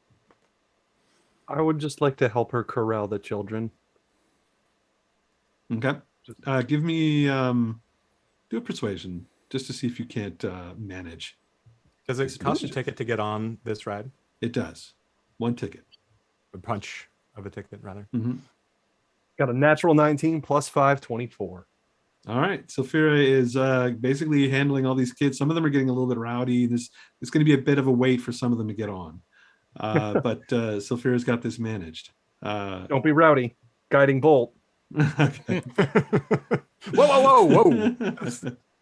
I would just like to help her corral the children. Okay. Give me do a persuasion just to see if you can't manage. Does it cost a ticket to get on this ride? It does. One ticket. A punch of a ticket, rather. Mm-hmm. Got a natural 19 plus 5, 24. All right. Sophia is basically handling all these kids. Some of them are getting a little bit rowdy. There's going to be a bit of a wait for some of them to get on. But Sophia's got this managed. Don't be rowdy. Guiding bolt. Okay. Whoa.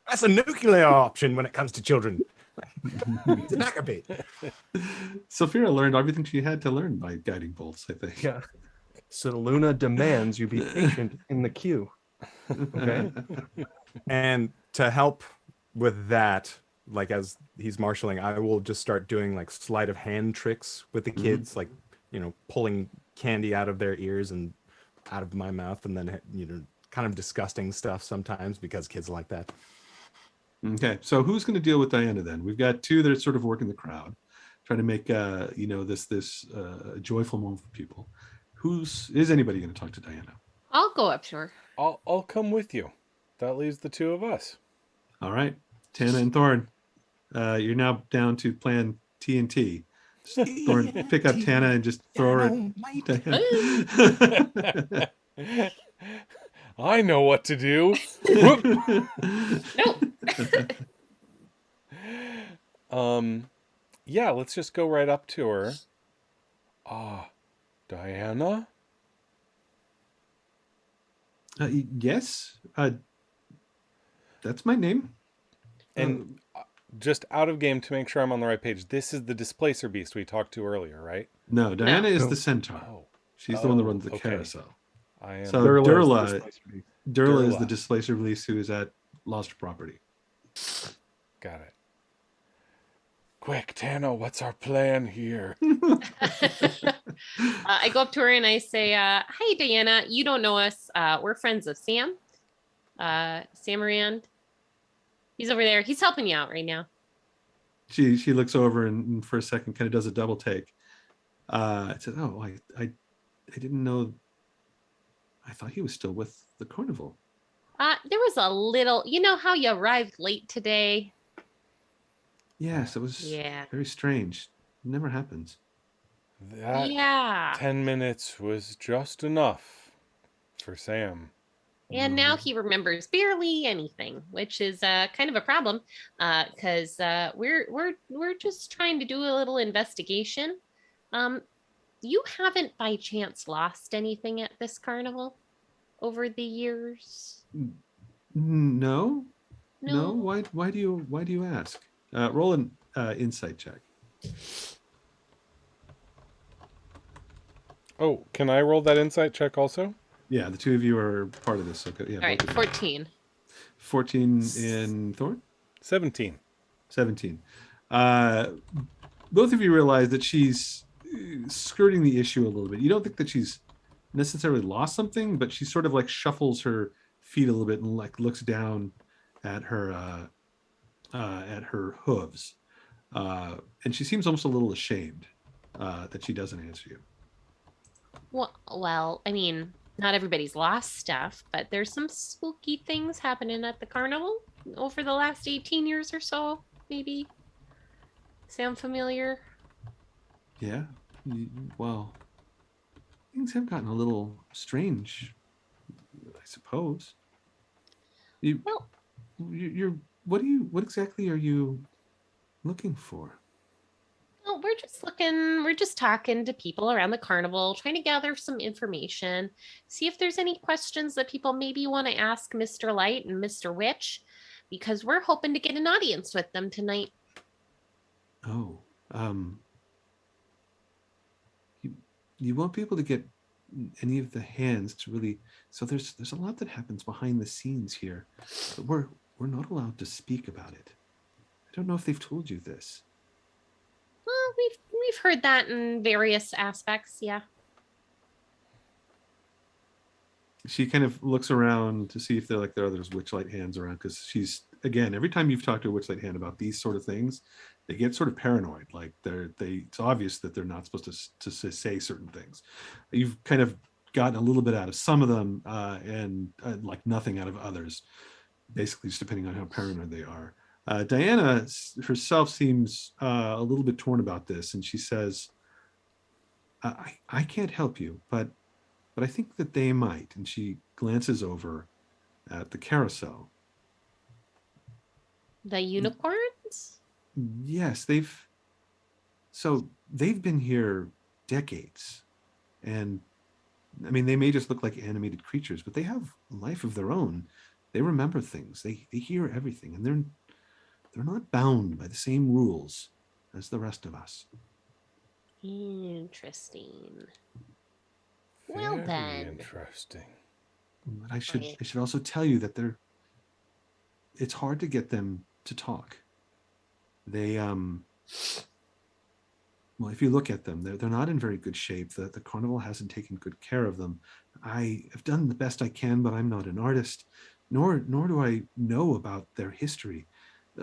That's a nuclear option when it comes to children. It's a back a bit. Sophia learned everything she had to learn by guiding bolts, I think. Yeah. So Luna demands you be patient in the queue. Okay. And to help with that, like as he's marshaling, I will just start doing like sleight of hand tricks with the kids, like pulling candy out of their ears and out of my mouth, and then kind of disgusting stuff sometimes because kids like that. Okay, so who's going to deal with Diana then? We've got two that are sort of working the crowd, trying to make this joyful moment for people. Is anybody going to talk to Diana? I'll go up to her. I'll come with you. That leaves the two of us. All right, Tana and Thorn, you're now down to plan TNT. Thorn, pick up Tana and just throw her at Diana. I know what to do. Nope. Yeah, let's just go right up to her. Diana? Yes, that's my name. And just out of game to make sure I'm on the right page, this is the Displacer Beast we talked to earlier, right? No, Diana is No. the centaur. Oh. She's the one that runs the okay. carousel. I am. So Durla Durla is the Displacer Beast who is at Lost Property. Got it. Quick, Tana, what's our plan here? I go up to her and I say, "Hi, Diana. You don't know us. We're friends of Sam. Samarand. He's over there. He's helping you out right now." She looks over and for a second kind of does a double take. Says, "Oh, I didn't know. I thought he was still with the carnival." There was a little. You know how you arrived late today? Yes, it was very strange. It never happens. That Yeah. 10 minutes was just enough for Sam. And now he remembers barely anything, which is kind of a problem, because we're just trying to do a little investigation. You haven't by chance lost anything at this carnival over the years? No. Why do you ask? Roll an insight check. Oh, can I roll that insight check also? Yeah, the two of you are part of this. Okay, yeah. All right, 14. 14 in Thorn? 17. 17. Both of you realize that she's skirting the issue a little bit. You don't think that she's necessarily lost something, but she sort of like shuffles her feet a little bit and like looks down at her hooves. And she seems almost a little ashamed that she doesn't answer you. Well, I mean, not everybody's lost stuff, but there's some spooky things happening at the carnival over the last 18 years or so, maybe. Sound familiar? Yeah. Well, things have gotten a little strange, I suppose. What exactly are you looking for? Well, we're just talking to people around the carnival, trying to gather some information, see if there's any questions that people maybe want to ask Mr. Light and Mr. Witch, because we're hoping to get an audience with them tonight. Oh, you won't be able to get any of the hands to really. So there's a lot that happens behind the scenes here, but we're not allowed to speak about it. I don't know if they've told you this. Well, we've heard that in various aspects, yeah. She kind of looks around to see if there are others Witchlight hands around, because she's, again, every time you've talked to a Witchlight hand about these sort of things, they get sort of paranoid. Like it's obvious that they're not supposed to say certain things. You've kind of gotten a little bit out of some of them, and like nothing out of others, basically just depending on how paranoid they are. Diana herself seems a little bit torn about this, and she says, I can't help you, but I think that they might. And she glances over at the carousel. The unicorns? Yes, they've been here decades. And I mean, they may just look like animated creatures, but they have a life of their own. They remember things. They hear everything, and they're not bound by the same rules as the rest of us. Interesting. Well then. Interesting. But I should also tell you that it's hard to get them to talk. They well, if you look at them, they're not in very good shape. The carnival hasn't taken good care of them. I have done the best I can, but I'm not an artist, nor do I know about their history.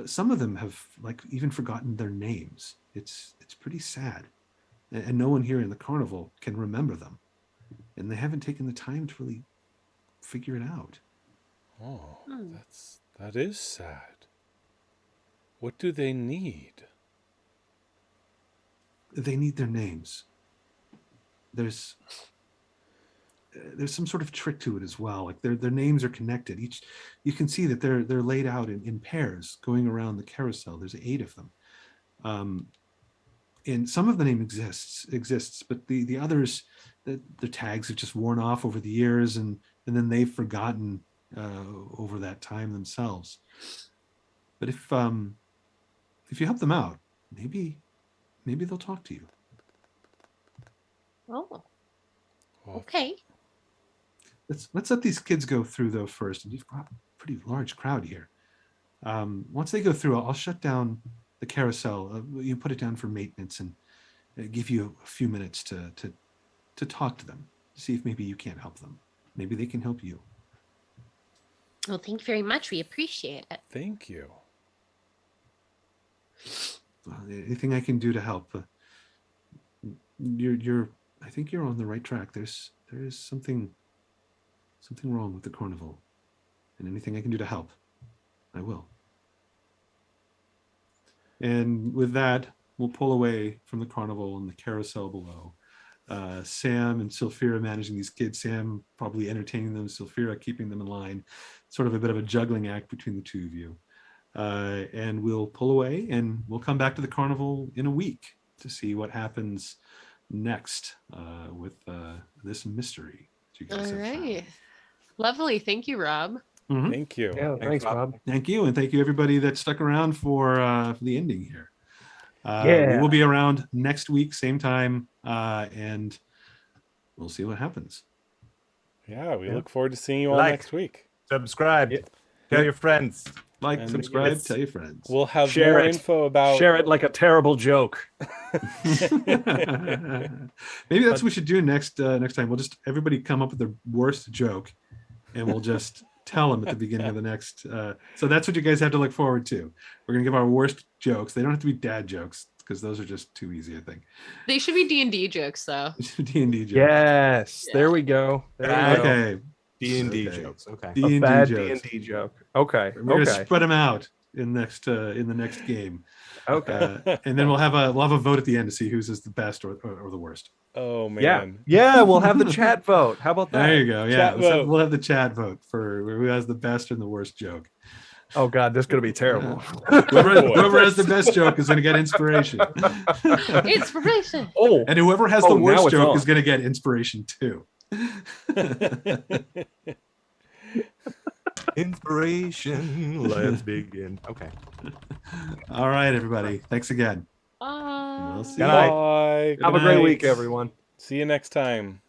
Some of them have like even forgotten their names. It's pretty sad, and no one here in the carnival can remember them, and they haven't taken the time to really figure it out. Oh, that is sad. What do they need? They need their names. There's some sort of trick to it as well. Like their names are connected. You can see that they're laid out in pairs going around the carousel. There's 8 of them. And some of the name exists, but the others, the tags have just worn off over the years, and then they've forgotten over that time themselves. But if you help them out, maybe they'll talk to you. Oh, Well, okay. Let's let these kids go through though first. And you've got a pretty large crowd here. Once they go through, I'll shut down the carousel. You put it down for maintenance and give you a few minutes to talk to them. See if maybe you can't help them. Maybe they can help you. Well, thank you very much. We appreciate it. thank you. Anything I can do to help. I think you're on the right track. There is something wrong with the carnival, and anything I can do to help, I will. And with that, we'll pull away from the carnival and the carousel below. Sam and Sylphira managing these kids. Sam probably entertaining them, Sylphira keeping them in line. Sort of a bit of a juggling act between the two of you. And we'll pull away, and we'll come back to the carnival in a week to see what happens next with this mystery that you guys All have right. found. Lovely. Thank you, Rob. Mhm. Thank you. Yeah, thanks, Rob. Thank you, and thank you everybody that stuck around for the ending here. Yeah. We will be around next week, same time, and we'll see what happens. Yeah, we Yeah. look forward to seeing you all Like. next week. Subscribe. Yeah. Tell your friends. Like, And subscribe, it's- tell your friends. We'll have Share more it. info about Share it like a terrible joke. Maybe that's what we should do next time. We'll just everybody come up with their worst joke, and we'll just tell them at the beginning of the next. So that's what you guys have to look forward to. We're gonna give our worst jokes. They don't have to be dad jokes because those are just too easy, I think. They should be D&D jokes, though. D&D jokes. Yes, Yeah. there we go. There we go. Okay. D&D Okay. jokes. Okay. A D&D bad jokes. D&D joke. Okay. We're gonna Okay. spread them out in the next game. Okay. And then we'll have a vote at the end to see whose is the best or the worst. oh Yeah. man. Yeah, we'll have the chat vote. How about that? There you go. Yeah, Chat vote. we'll have the chat vote for who has the best and the worst joke. Oh God, this is gonna be terrible. Whoever has the best joke is going to get inspiration, Inspiration. Oh, and whoever has Oh, the now worst it's joke on. is going to get inspiration too. Inspiration. Let's begin. Okay. All right, everybody. Thanks again. Bye. We'll see Good you. night. Bye. have a Good great night. week, everyone. See you next time.